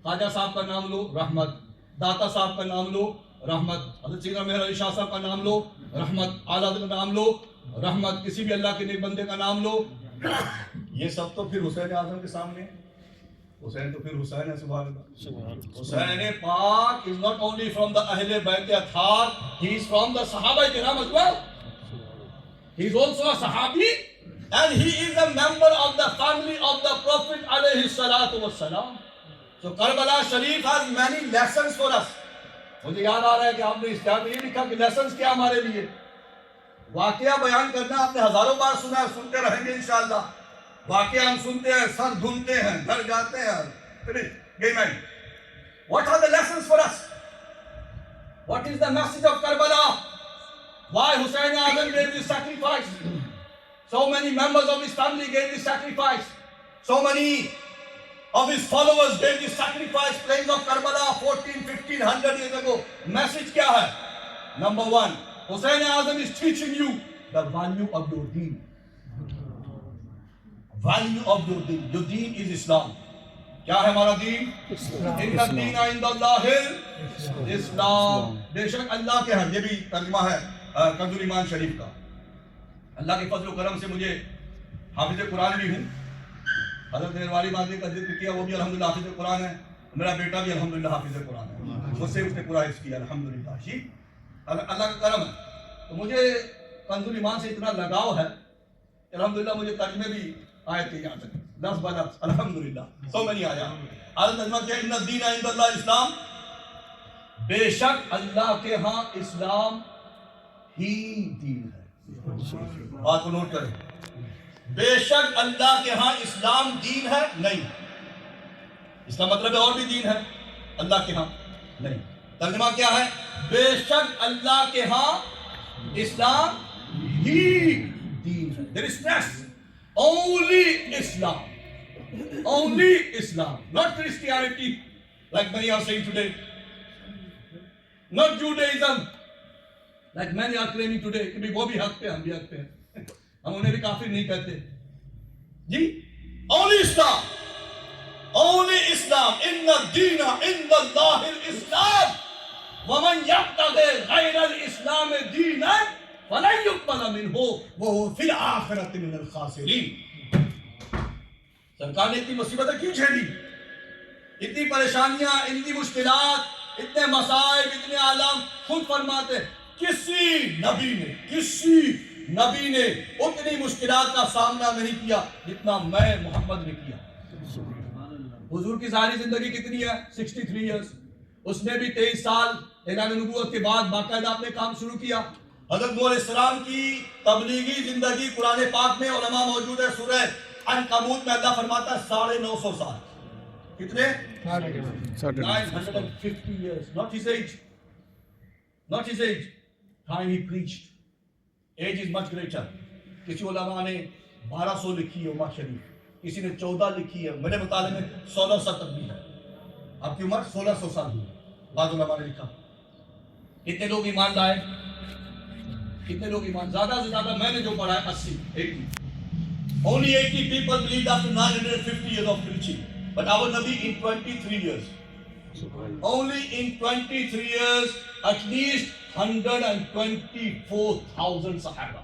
ख्वाजा साहब का नाम लो रहमत, दाता साहब का नाम लो रहमत, हज़रत सैयदना मेहर अली शाह साहब का नाम लो रहमत, आला का नाम लो रहमत, किसी भी अल्लाह के नेक बंदे का नाम लो, ये सब तो फिर हुसैन आज़म के सामने। हुसैन तो फिर हुसैन है, सुभान अल्लाह। हुसैन पाक is not only from the Ahle Bayt Athar, he is from the Sahaba Kiram as well. He is also a Sahabi and he is a member of the family of the Prophet alayhi salatu wassalam. So Karbala Sharif has many lessons for us. मुझे याद आ रहा है कि आपने इस किताब में ये लिखा कि लेसन्स क्या हमारे लिए। वाकया बयान करना आपने हजारों बार सुना है, सुनते रहेंगे इंशाअल्लाह। वाकया हम सुनते हैं, सर धुनते हैं, घर जाते हैं। What are the lessons for us? What is the message of Karbala? Why Hussein Azam gave this sacrifice? So many members of his family gave this sacrifice. So many of his followers gave this sacrifice. Plains of Karbala 1500 years ago. Message क्या है? Number one, Hussein Azam is teaching you the value of your deen. Value of your deen. Your deen is Islam. क्या है हमारा दीन? इन्ना दीना इंदल्लाहिल इस्लाम। बेशक अल्लाह के हैं। ये भी तर्जुमा है कंजुल ईमान शरीफ का। अल्लाह के फजल करम से मुझे हाफिज कुरान भी हूँ। हज़रत मेहरवाली माजी का जिक्र किया, वो भी अल्हम्दुलिल्लाह हाफिज कुरान है। मेरा बेटा भी अल्हम्दुलिल्लाह हाफिज कुरान है, मुझसे उसने पूरा हिफ्ज़ किया अल्हम्दुलिल्लाह। जी अल्लाह का करम है। तो मुझे कंजुल ईमान से इतना लगाव है कि अल्हम्दुलिल्लाह मुझे तर्जुमे भी आए थे यहाँ तक 10 बरस अल्हम्दुलिल्लाह। सो मैनी आया तर्जुमा किया इन्ना दीना इंदल्लाह इस्लाम। बेशक अल्लाह के यहाँ इस्लाम ही दीन है। बात को नोट करें, बेशक अल्लाह के यहाँ इस्लाम दीन है नहीं। इसका मतलब है और भी दीन है, अल्लाह के यहाँ नहीं। तर्जुमा क्या है? बेशक अल्लाह के यहाँ इस्लाम ही दीन है। There is next only Islam, only Islam, not Christianity like many are saying today, not Judaism like many are claiming today कि भी वो भी हक पे हम भी हक पे हैं, हम उन्हें भी काफिर नहीं कहते जी। only Islam, only Islam। inna dina indallahil Islam वमन यब्तगि गैरल इस्लाम दीनन फलन युक़बल मिन्हु वहुव फिल आखिरति मिनल खासिरीन। सरकार ने इतनी मुसीबतें क्यों झेली, इतनी परेशानियां, इतनी मुश्किलात, इतने मसाइब, इतने आलम। खुद फरमाते किसी नबी ने उतनी मुश्किलात का सामना नहीं किया जितना मैं मोहम्मद ने किया। हुजूर की सारी जिंदगी कितनी है? 63 इयर्स। उसमें भी 23 साल ऐलान नबूवत के बाद बाकायदा आपने काम शुरू किया। हज़रत नूह अलैहिस्सलाम की तबलीगी जिंदगी कुरान पाक में उलमा मौजूद है। सूरह अनकबूत में अल्लाह फरमाता है 950 साल। कितने? 950 years. Not his age. Not his age. Time he preached. Age is much greater. किसी उलमा ने 1200 लिखी है उम्मा शरीफ, किसी ने 14 लिखी है, मेरे मुताले में 1600 तक भी है। आपकी उम्र 1600 साल हुई, बाद उलमा ने लिखा। कितने लोग ईमान लाए? कितने लोग ईमान? ज्यादा से ज्यादा मैंने जो पढ़ा है 80। Only 80 people believed after 950 years of preaching, but our Nabi in 23 years, only in 23 years, at least 124,000 Sahaba.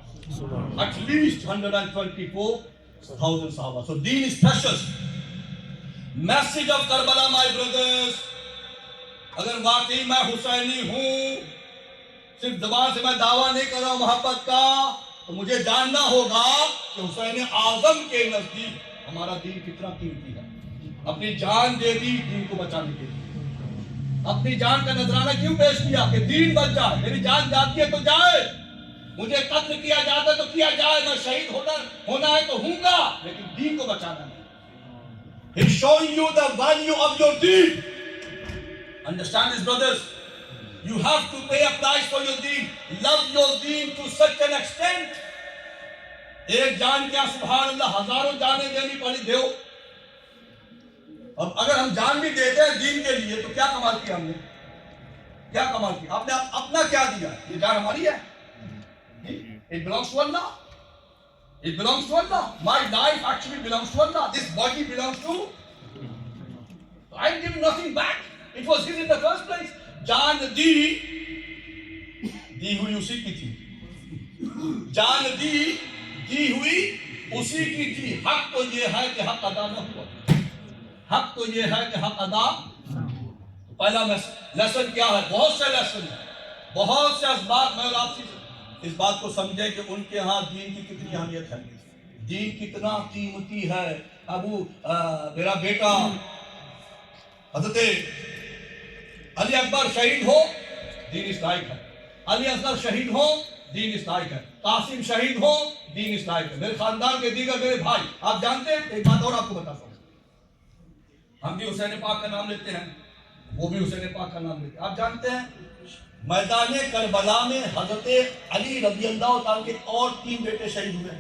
At least 124,000 Sahaba. So deen is precious. Message of Karbala, my brothers. अगर वाकई मैं हुसैनी हूँ, सिर्फ जबान से मैं दावा नहीं कर रहा हूँ मोहब्बत का, तो मुझे जानना होगा कि हुसैन आजम के नजदीक हमारा दीन कितना कीमती है। अपनी जान दे दी दीन को बचाने के लिए। अपनी जान का नजराना क्यों पेश किया कि दीन बच जाए। मेरी जान जाती है तो जाए, मुझे कत्ल किया जाता है तो किया जाए, मैं शहीद होना है तो हूंगा, लेकिन दीन को बचाना नहीं। He's showing you the value of your deen. Understand this, brothers? You have to pay a price for your deen. Love your deen to such an extent. एक जान क्या सुभान अल्लाह, हजारों जानें देनी पड़ी दो। अब अगर हम जान भी देते हैं दीन के लिए तो क्या कमाल किया हमने, क्या कमाल किया? आपने अपना क्या दिया? ये जान हमारी है। It belongs to Allah. It belongs to Allah. My life actually belongs to Allah. This body belongs to. I give nothing back. It was his in the first place. जान दी हुई उसी की थी। जान दी हुई उसी की थी। हक तो ये है कि हक अदा न हुआ। हक तो ये है कि हक अदा। पहला लेसन क्या है? बहुत से लेसन है, बहुत से असबाब। मैं और आप इस बात को समझे कि उनके यहाँ दीन की कितनी अहमियत है, दीन कितना कीमती है। मेरा बेटा हज़रत अली अकबर शहीद हो, दीन इस लायक है। अली असगर शहीद हो, दीन इस लायक है। कासिम शहीद हो, दीन इस लायक है। मेरे खानदान के दीगर मेरे भाई, आप जानते हैं, एक बात और आपको बताता हूँ, हम भी हुसैन पाक का नाम लेते हैं, वो भी हुसैन पाक का नाम लेते हैं। आप जानते हैं मैदान करबला में हजरत अली रज़ी अल्लाह तआला के और 3 बेटे शहीद हुए।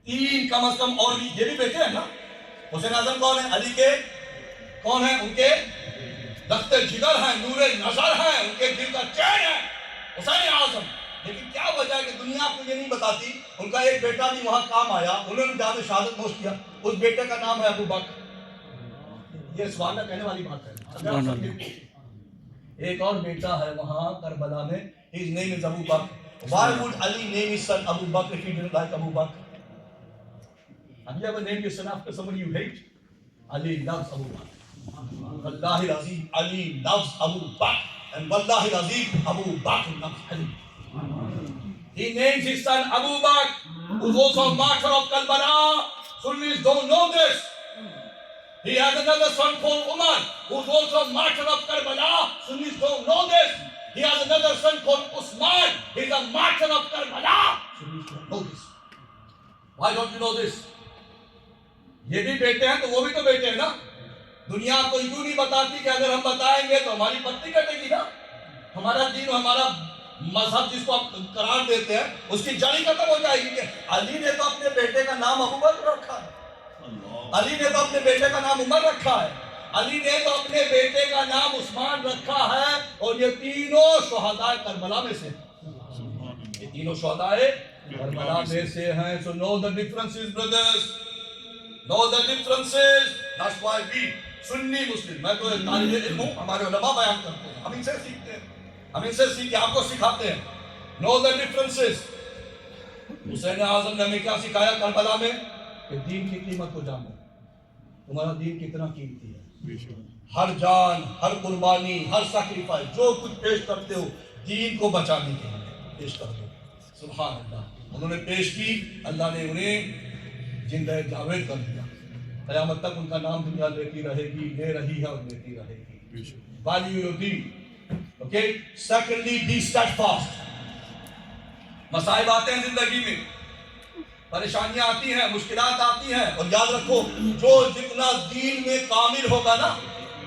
3 कम से कम, और भी ये भी बेटे हैं ना। हुसैन आजम कौन है? अली के कौन है? उनके दफ्ते जिगर हैं, नूरे नजर हैं, उनके दिल का चैन है हुसैन आजम। लेकिन क्या वजह है कि दुनिया आपको ये नहीं बताती, उनका एक बेटा भी वहां काम आया, उन्होंने जामे शहादत नोश किया, उस बेटे का नाम है अबू बकर। ये सवाल कहने वाली बात है। एक और बेटा है वहां करबला में, his name is Abu Bakr. Why would Ali name his son Abu Bakr if he didn't like Abu Bakr? Have you ever named your son after somebody you hate? Ali loves Abu Bakr. Wallahi Azim, Ali loves Abu Bakr, and Wallahi Azim, Abu Bakr loves Ali. He names his son Abu Bakr, who's also a martyr of Karbala. Sunnis don't know this. He has another son called Umar, who's also a martyr of Karbala. Sunnis don't know this. He has another son called Usman. He's a martyr of Karbala. Sunnis don't know this. Why don't you know this? ये भी बेटे हैं तो वो भी तो बेटे हैं ना। दुनिया को यूं नहीं बताती कि अगर हम बताएंगे तो हमारी पत्ती कटेगी ना। हमारा दीन, हमारा मजहब जिसको आप करार देते हैं, उसकी जड़ी खत्म हो जाएगी। कि अली ने तो अपने बेटे का नाम अबू बकर रखा है, अली ने तो अपने बेटे का नाम उमर रखा है, अली ने तो अपने बेटे का नाम उस्मान रखा है, और ये तीनों शुहदाए करबला में से, ये तीनों शुहदाए करबला में से हैं। So know the differences, brothers. Know the differences. That's why we Sunni मुस्लिम, मैं तो तालिब इल्म हूँ, हमारे उलमा बयान करते हैं, हम इनसे सीखते हैं, हम इनसे सीख के आपको सिखाते हैं। Know the differences. हुसैन आजम ने हमें क्या सिखाया करबला में? कि दीन की कीमत को जानो। तुम्हारा दीन कितना कीमती है। हर जान, हर कुर्बानी, हर सैक्रिफाइस, जो कुछ पेश करते हो दीन को बचाने के लिए पेश कर दो। सुभान अल्लाह। उन्होंने पेश की, अल्लाह ने उन्हें जिंदा जावेद कर दिया। क़यामत तक उनका नाम दुनिया लेती रहेगी, ले रही है और लेती रहेगी। Value your deen. Okay? Secondly, be steadfast. मसाइब आते हैं जिंदगी में, परेशानियां आती हैं, मुश्किलात आती हैं, और याद रखो, जो जितना दीन में कामिल होगा ना,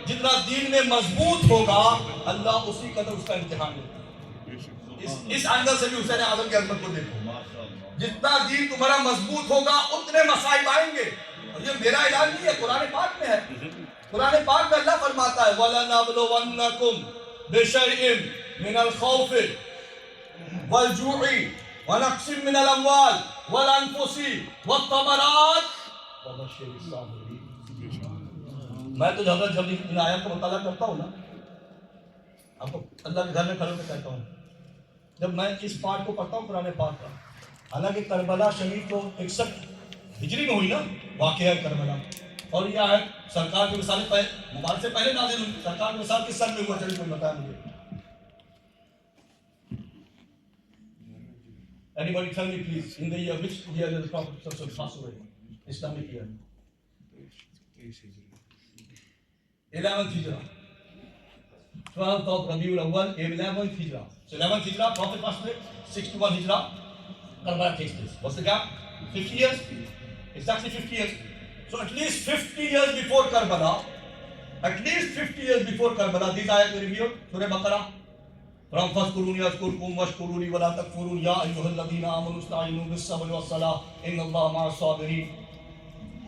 जितना दीन में मजबूत होगा, अल्लाह उसी कदर उसका इम्तिहान लेता है। इस एंगल से भी हुसैन आजम की अजमत को देखो। जितना दीन तुम्हारा मजबूत होगा, उतने मसाइब आएंगे। और ये मेरा ऐलान नहीं है, कुरान पाक में है। कुरान पाक में अल्लाह फरमाता है, वलनबलुवन्नकुम बिशैइन मिनल खौफि वल जूइ व नक्सिम मिनल अमवाल वल अनफुसी वत्तमरात वबश्शिरिस साबिरीन। मैं तो ज़्यादा जल्दी इन आयत का मुताला करता हूँ ना, आपको अल्लाह के घर में खड़े होकर कहता हूँ, जब मैं इस पाठ को पढ़ता हूँ कुरान पाक का, हालांकि करबला शहीद तो 61 हिजरी में हुई ना वाक़या करबला, और यह आयत सरकार की मिसाल मुबारक से पहले नाज़िल हुई। सरकार की मिसाल किस सन में हुआ, चलिए कोई बताया मुझे। Anybody tell me please, in the year which year did the Prophet pass away? Islamic year. 11th Hijrah. 12th of Rabiul Awwal, 11th Hijrah. So 11th Hijrah, Prophet passed away. 61 Hijrah, Karbala takes place. What's the gap? 50 years? Exactly 50 years. So at least 50 years before Karbala, at least 50 years before Karbala, these ayat were revealed, Surah Baqarah. From فَاسْكُرُونِ يَذْكُرْكُمْ وَاشْكُرُوا لِي وَلَا تَكْفُرُونْ يَا أَيُّهَا الَّذِينَ آمَنُوا اسْتَعِينُوا بِالصَّبْرِ وَالصَّلَاةِ إِنَّ اللَّهَ مَعَ الصَّابِرِينَ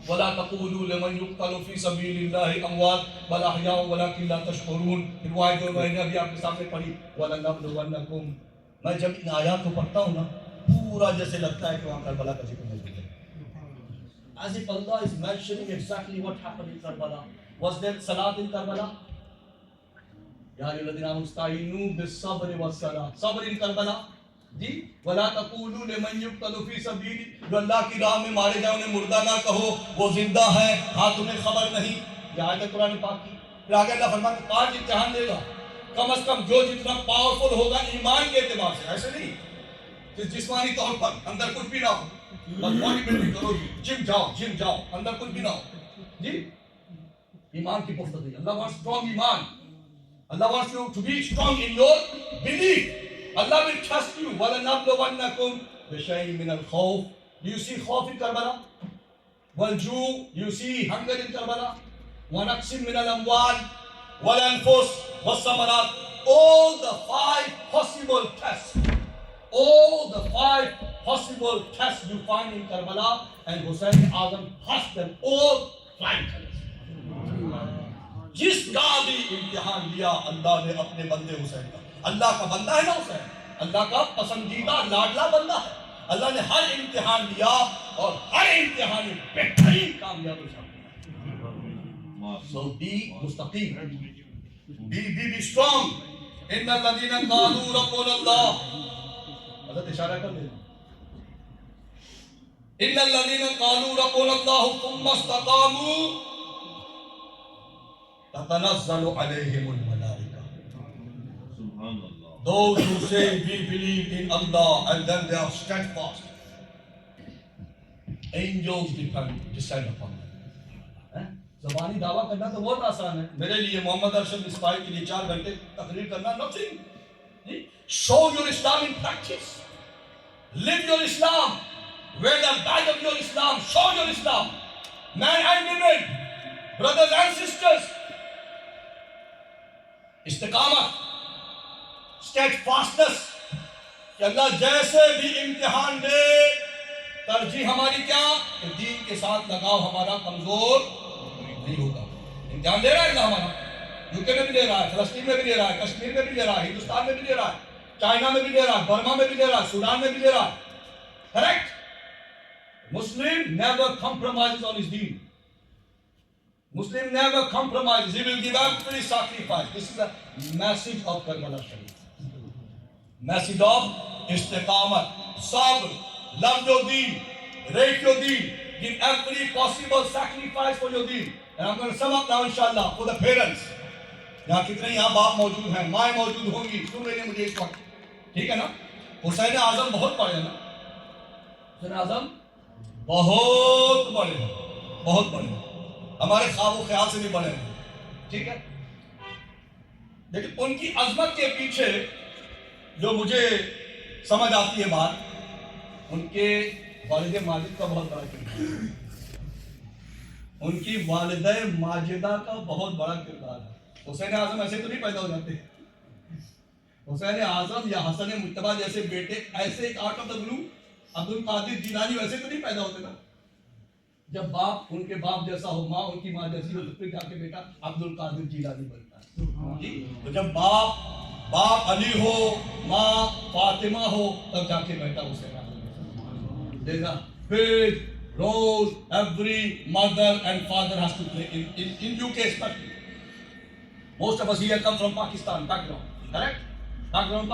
وَلَا تَقُولُوا لِمَنْ يُقْتَلُ فِي سَبِيلِ اللَّهِ أَمْوَاتٌ بَلْ أَحْيَاءٌ وَلَكِنْ لَا تَشْعُرُونَ. रिवायत जो मैंने अभी आपके सामने पढ़ी, وَلَنَبْلُوَنَّكُمْ. मैं जब इन आयत को पढ़ता हूँ ना, पूरा जैसे लगता है कि वहाँ करबला का जिक्र मौजूद है. As if Allah is mentioning exactly what happened in Karbala. Was there salat in Karbala? या अय्युहल्लज़ीना आमनू इस्तईनू बिस्सब्रि वस्सलाह. सब्र इन करबला जी. वला तक़ूलू लिमन युक़तलु फ़ी सबीली, जो अल्लाह की राह में मारे जाए उन्हें मुर्दा ना कहो, वो जिंदा है, हाँ तुम्हें खबर नहीं. ये आयत कुरान पाक की. फिर आगे अल्लाह फरमाता है 5 इम्तिहान देगा. कम से कम जो जितना पावरफुल होगा ईमान के एतबार से, ऐसे नहीं कि जिस्मानी तौर पर अंदर कुछ भी ना हो, बस बॉडी बिल्डिंग करो, जिम जाओ, अंदर कुछ भी ना हो जी. ईमान की पुख्तगी. अल्लाह वांट्स स्ट्रांग ईमान. Allah wants you to be strong in your belief. Allah will trust you. وَلَنَبْلُوَنَّكُمْ بِشَيْءٍ مِنَ الْخَوْفِ. Do you see khawf in Karbala? وَالْجُوعِ. You see hunger in Karbala? وَنَقْصٍ مِنَ الْأَمْوَالِ وَالْأَنْفُسِ وَالثَّمَرَاتِ. All the 5 possible tests. All the 5 possible tests you find in Karbala, and Hussein Azam passed them all flying colors. जिसका भी इम्तिहान लिया अल्लाह ने अपने बंदे हुसैन का. अल्लाह का बंदा है ना हुसैन, अल्लाह का पसंदीदा लाडला बंदा है. अल्लाह ने हर इम्तिहान लिया और हर इम्तिहान में बेहतरीन कामयाबी हासिल. So be Mustakim, be strong. इन्नल लज़ीना क़ालू रब्बुनल्लाह. हज़रत इशारा कर देना. इन्नल लज़ीना क़ालू रब्बुनल्लाह थुम्मा इस्तक़ामू ततनज़्ज़लु अलैहिमुल Malaika. Those who say we believe in Allah and then they are steadfast, angels descend upon them. ज़बानी दावा करना तो बहुत आसान है. मेरे लिए मोहम्मद अरशद इस्माइल के लिए 4 घंटे तकरीर करना nothing. Show your Islam in practice. Live your Islam. Wear the badge of your Islam. Show your Islam. Men and women, brothers and sisters. इस्तिकामत, स्टेडफास्टनेस, कि अल्लाह जैसे भी इम्तिहान दे, तरजीह हमारी क्या कि दीन के साथ लगाव हमारा कमजोर नहीं होगा. इम्तिहान दे रहा है अल्लाह हमारा. यूके में भी दे रहा है, फलस्तीन में भी दे रहा है, कश्मीर में भी दे रहा है, हिंदुस्तान में भी दे रहा है, चाइना में भी दे रहा है, बर्मा में भी दे रहा है, सूडान में भी दे रहा है. Correct. Muslim never compromises on his deen. Muslim never compromises. He will give every sacrifice. This is the message of Karbala Sharif. Message of istiqamat, sabr, love your deen, rate your deen, give every possible sacrifice for your deen. And I'm going to sum up now, inshallah, for the parents. यहाँ कितने यहाँ बाप मौजूद हैं, माएँ मौजूद होंगी, सुन रही हैं मुझे इस वक्त, ठीक है ना. हुसैन आजम बहुत बड़े हैं ना. हुसैन आजम बहुत बड़े हैं, बहुत बड़े हैं. हमारे ख्वाब ख्याल से भी बड़े हैं, ठीक है. लेकिन उनकी अजमत के पीछे जो मुझे समझ आती है बात, उनके वालिद माजिद का बहुत बड़ा किरदार है. उनकी वालिदा माजिदा का बहुत बड़ा किरदार है. हुसैन आजम ऐसे तो नहीं पैदा हो जाते. हुसैन आजम या हसन मुज्तबा जैसे बेटे ऐसे एक out of the blue, Abdul Qadir Jilani वैसे तो नहीं पैदा होते ना. जब बाप उनके बाप जैसा हो, माँ उनकी माँ जैसी हो, तो फिर जाके बेटा अब्दुल कादिर जिलानी बनता है. तो जब बाप अली हो, माँ फातिमा हो, तब जाके बेटा हुसैन आजम देगा. फिर role every mother and father has to play in UK especially. Most of us here come from Pakistan background, correct? Background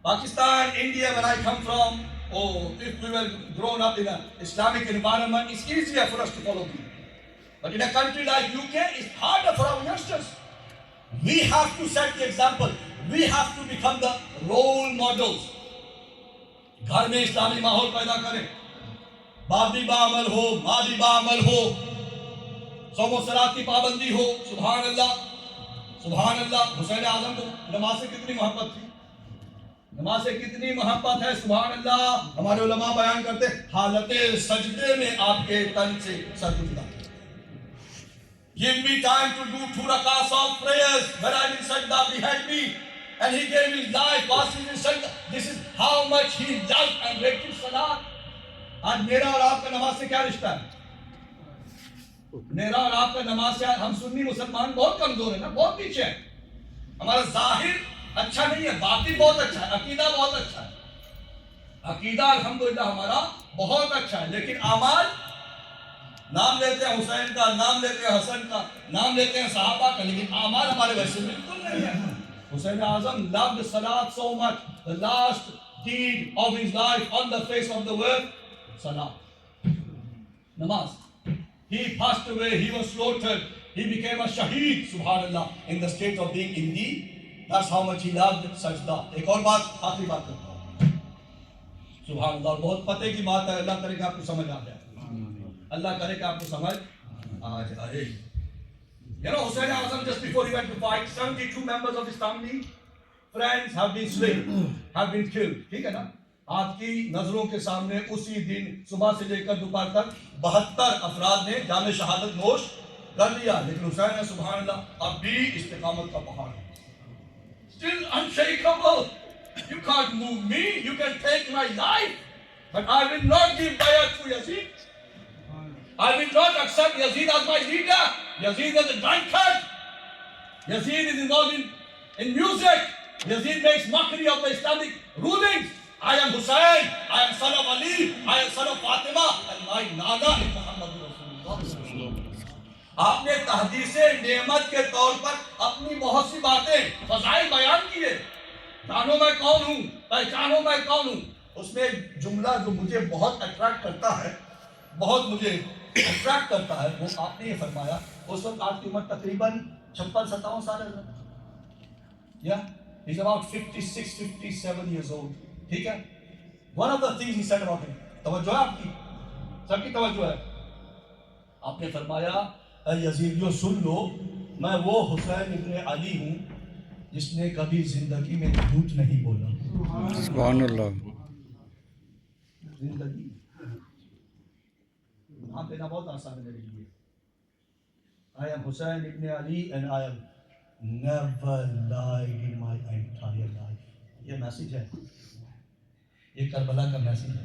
Pakistan, India, where I come from. Oh, if we were grown up in an Islamic environment, it's easier for us to follow them. But in a country like UK, it's harder for our youngsters. We have to set the example. We have to become the role models. घर में इस्लामी माहौल पैदा करें. बाप भी बाअमल हो, माँ भी बाअमल हो, सौम सलात की पाबंदी हो. सुभान अल्लाह, सुभान अल्लाह. हुसैन आजम को नमाज से कितनी मोहब्बत थी, नमाज से कितनी मोहब्बत है. सुभान अल्लाह. हमारे उलमा बयान करते हालत सजदे में आपके तन से सर झुकता. Give me time to do 2 rakats of prayers when I'm in sajda behind me. And he gave his life, passing in sajda. This is how much he loved and rated salat. आज मेरा और आपका नमाज से क्या रिश्ता है? मेरा और आपका नमाज से, हम सुन्नी मुसलमान बहुत कमजोर है ना, बहुत पीछे है। हमारा जाहिर अच्छा नहीं है, बातिन बहुत अच्छा है, अकीदा बहुत अच्छा है। अकीदा अल्हम्दुलिल्लाह हमारा बहुत अच्छा है, लेकिन अमाल, नाम लेते हैं हुसैन का, नाम लेते हैं हसन का, नाम लेते हैं सहाबा का, लेकिन अमाल हमारे वैसे बिल्कुल नहीं है। हुसैन आजम loved salat so much. The last deed of his life on the face of the world, salat, namaz. He passed away, he was slaughtered, he became a shaheed, subhanallah, in the state of being in the, that's how much he loved sajda. एक और बात, आखिरी बात करता हूँ, सुभानअल्लाह, बहुत पते की बात है, अल्लाह करे कि आपको समझ आ जाए, अल्लाह करे कि आपको समझ आ जाए। You know, Hussain Azam, just before he went to fight, 72 members of his family, friends have been slain, have been killed. ठीक है ना? आपकी नजरों के सामने उसी दिन सुबह से लेकर दोपहर तक 72 अफराद ने जामे शहादत नोश कर लिया, लेकिन हुसैन है सुभानअल्लाह अब भी इस्तिकामत का पहाड़ है, still unshakable. You can't move me, you can take my life, but I will not give bayat to Yazid. I will not accept Yazid as my leader. Yazid is a drunkard. Yazid is involved in music. Yazid makes mockery of the Islamic rulings. I am Hussain, I am son of Ali, I am son of Fatima, and my Nana is Muhammad Rasulullah. आपने तहदीसे नेमत के तौर पर अपनी बहुत सी बातें फजाइल बयान किए, जानो मैं कौन हूँ, पहचानो मैं कौन हूँ। उसमें एक जुमला जो मुझे बहुत अट्रैक्ट करता है, बहुत मुझे अट्रैक्ट करता है, वो आपने ये फरमाया, उस वक्त आपकी उम्र तकरीबन 56-57 साल है, या he's about 56-57 years old, ठीक है। One of the things he said about him, तवज्जो है आपकी, सबकी तवज्जो है, आपने फरमाया यजीदियों सुन लो, मैं वो हुसैन इब्ने अली हूँ जिसने कभी जिंदगी में झूठ नहीं बोला। सुभान अल्लाह। जिंदगी नाम लेना बहुत आसान है मेरे लिए। I am Hussain ibn Ali and I have never lied in my entire life. ये मैसेज है, ये करबला का मैसेज है।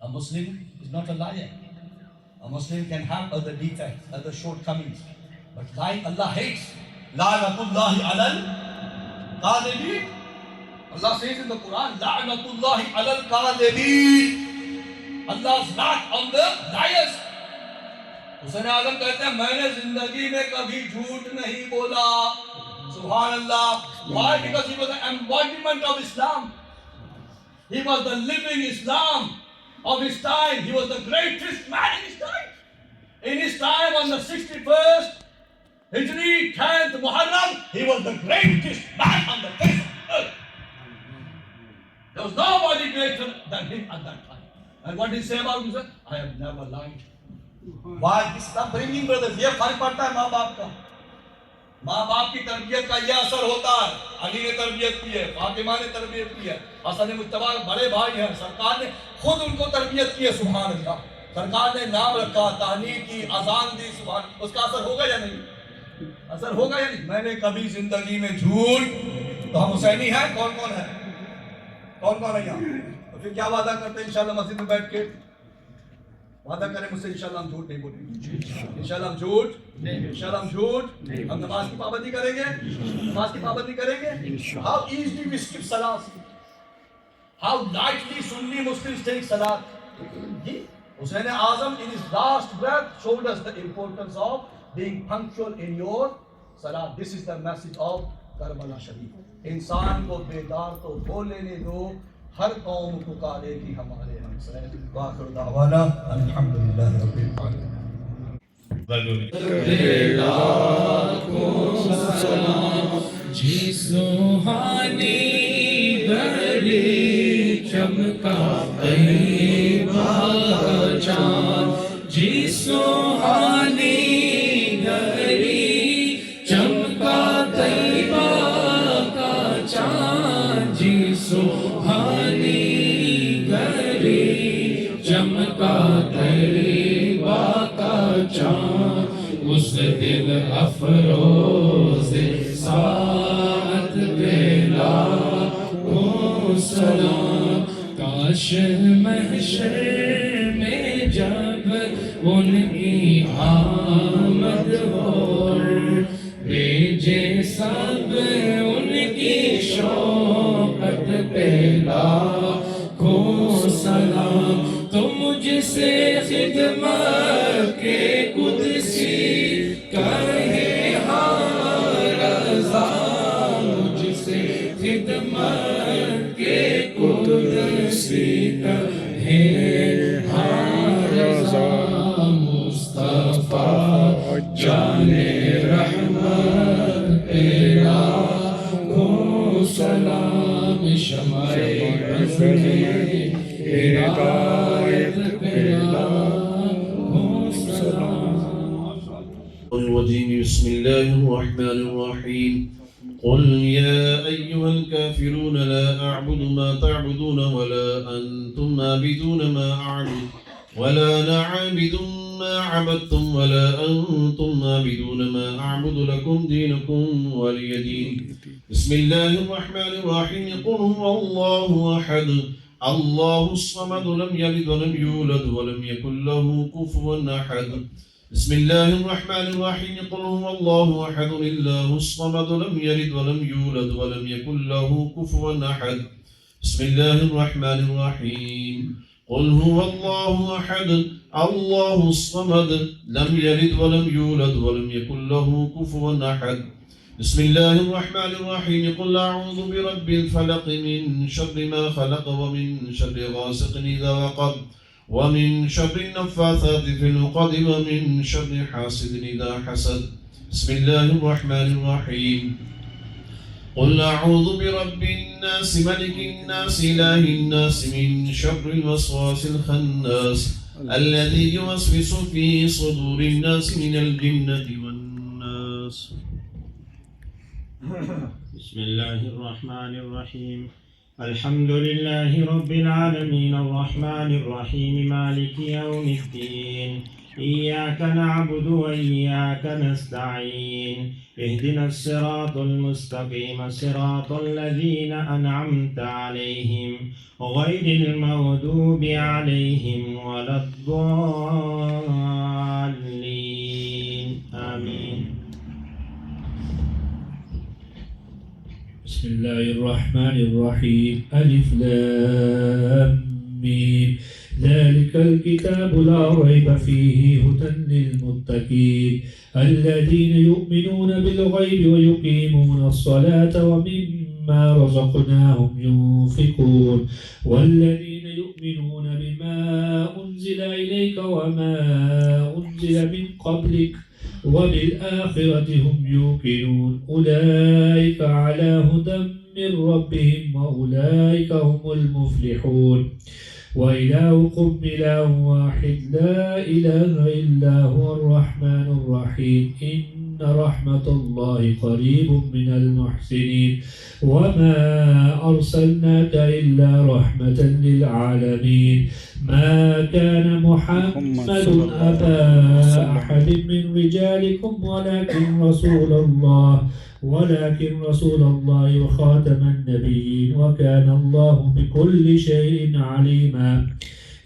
A Muslim is not a liar. A Muslim can have other defects, other shortcomings, but lying Allah hates. La'natullahi alal kadhibin. Allah says in the Quran, La'natullahi alal kadhibin. Allah's wrath on the liars. Hussain आजम कहते हैं मैंने जिंदगी में कभी झूठ नहीं बोला, सुभान अल्लाह। Why? Because he was an embodiment of Islam. He was the living Islam of his time. He was the greatest man in his time. In his time, on the 61st Hijri, 10th Muharram, he was the greatest man on the face of the earth. There was nobody greater than him at that time. And what did he say about himself? I have never lied. Why? This upbringing, brothers, ये फर्क पड़ता है माँ बाप का। माँ बाप की तरबियत का यह असर होता है। अली ने तरबियत की है, फातिमा ने तरबियत की है, हसन मुज्तबा बड़े भाई हैं, सरकार ने खुद उनको तरबियत की है, सुभान अल्लाह। सरकार ने नाम रखा, ताहनीर की, अजान दी, सुभान, उसका असर होगा या नहीं? असर होगा या नहीं? मैंने कभी जिंदगी में झूठ, तो हम हुसैनी हैं, कौन कौन है? कौन कौन है यहाँ? तो फिर क्या वादा करते हैं इंशाल्लाह मस्जिद में बैठ के? वादा करें मुझसे इंशाल्लाह हम झूठ नहीं बोलेंगे, इंशाल्लाह हम झूठ, इंशाल्लाह हम झूठ, हम नमाज की पाबंदी करेंगे, नमाज की पाबंदी करेंगे। How easily we skip salat, how lightly Sunni Muslims take salat. Hussain Azam in his last breath showed us the importance of being punctual in your salat. This is the message of Karbala Sharif. इंसान को बेदार तो हो लेने दो, हर कौम पुकारे कि हमारे हमसे। वाखिर दावाना अल्हम्दुलिल्लाह रब्बिल आलमीन।
जी सुहानी घड़ी चमका तैयबा का चाँद, जी सुहानी घड़ी चमका तैयबा का चाँद, जी सुहानी घड़ी चमका तैयबा का चाँद। उस दिल अफरोज साथ बेला को सलाम। काश महशर में जब उनकी आमद हो, भेजे सब उनकी शौकत पेला को सलाम। तो मुझसे खिदमत के कुदसी कहे हाँ रज़ा, मुझसे खिदमत के कुदसी कहे हाँ रज़ा। मुस्तफा जाने रहमत तेरा को सलाम। शमाए हिदायत तेरा को सलाम।
بسم الله الرحمن الرحيم قل يا أيها الكافرون لا أعبد ما تعبدون ولا أنتم عابدون ما أعبد ولا أنا عابد ما عبدتم ولا أنتم عابدون ما أعبد لكم دينكم ولي دين. بسم الله الرحمن الرحيم قل هو الله أحد الله الصمد لم يلد ولم يولد ولم يكن له كفوا أحد. بسم الله الرحمن الرحيم قل هو الله أحد الله الصمد لم يلد ولم يولد ولم يكن له كفوا أحد. بسم الله الرحمن الرحيم قل هو الله أحد الله الصمد لم يلد ولم يولد ولم يكن له كفوا أحد. بسم الله الرحمن الرحيم قل أعوذ برب الفلق من شر ما خلق ومن شر غاسق إذا وقب ومن شر النفاثات في العقد ومن شر حاسد إذا حسد. بسم الله الرحمن الرحيم قل أعوذ برب الناس ملك الناس إله الناس من شر الوسواس الخناس الذي يوسوس في صدور الناس من الجنة والناس.
بسم الله الرحمن الرحيم الحمد لله رب العالمين الرحمن الرحيم مالك يوم الدين إياك نعبد وإياك نستعين اهدنا الصراط المستقيم صراط الذين أنعمت عليهم غير المغضوب عليهم ولا الضالين آمين.
بسم الله الرحمن الرحيم ألف لام ميم ذلك الكتاب لا ريب فيه هدى للمتقين الذين يؤمنون بالغيب ويقيمون الصلاة ومما رزقناهم ينفقون والذين يؤمنون بما أنزل إليك وما أنزل من قبلك وبالآخرة هم يوقنون أولئك على هدى من ربهم وأولئك هم المفلحون. وإلهكم إله واحد لا إله إلا هو الرحمن الرحيم إن رحمة الله قريب من المحسنين وما أرسلناك إلا رحمة للعالمين. ما كان محمد أبا أحد من رجالكم ولكن رسول الله وخاتم النبيين وكان الله بكل شيء عليما.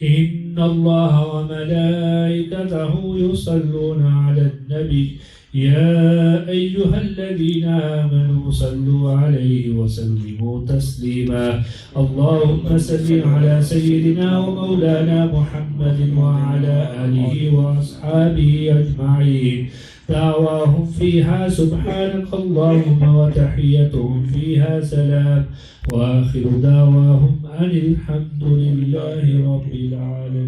إن الله وملائكته يصلون على النبي يا أيها الذين آمنوا صلوا عليه وسلموا تسليما. اللهم صل على سيدنا ومولانا محمد وعلى آله وأصحابه أجمعين. دعواهم فيها سبحانك اللهم وتحيتهم فيها سلام وآخر دعواهم أن الحمد لله رب العالمين.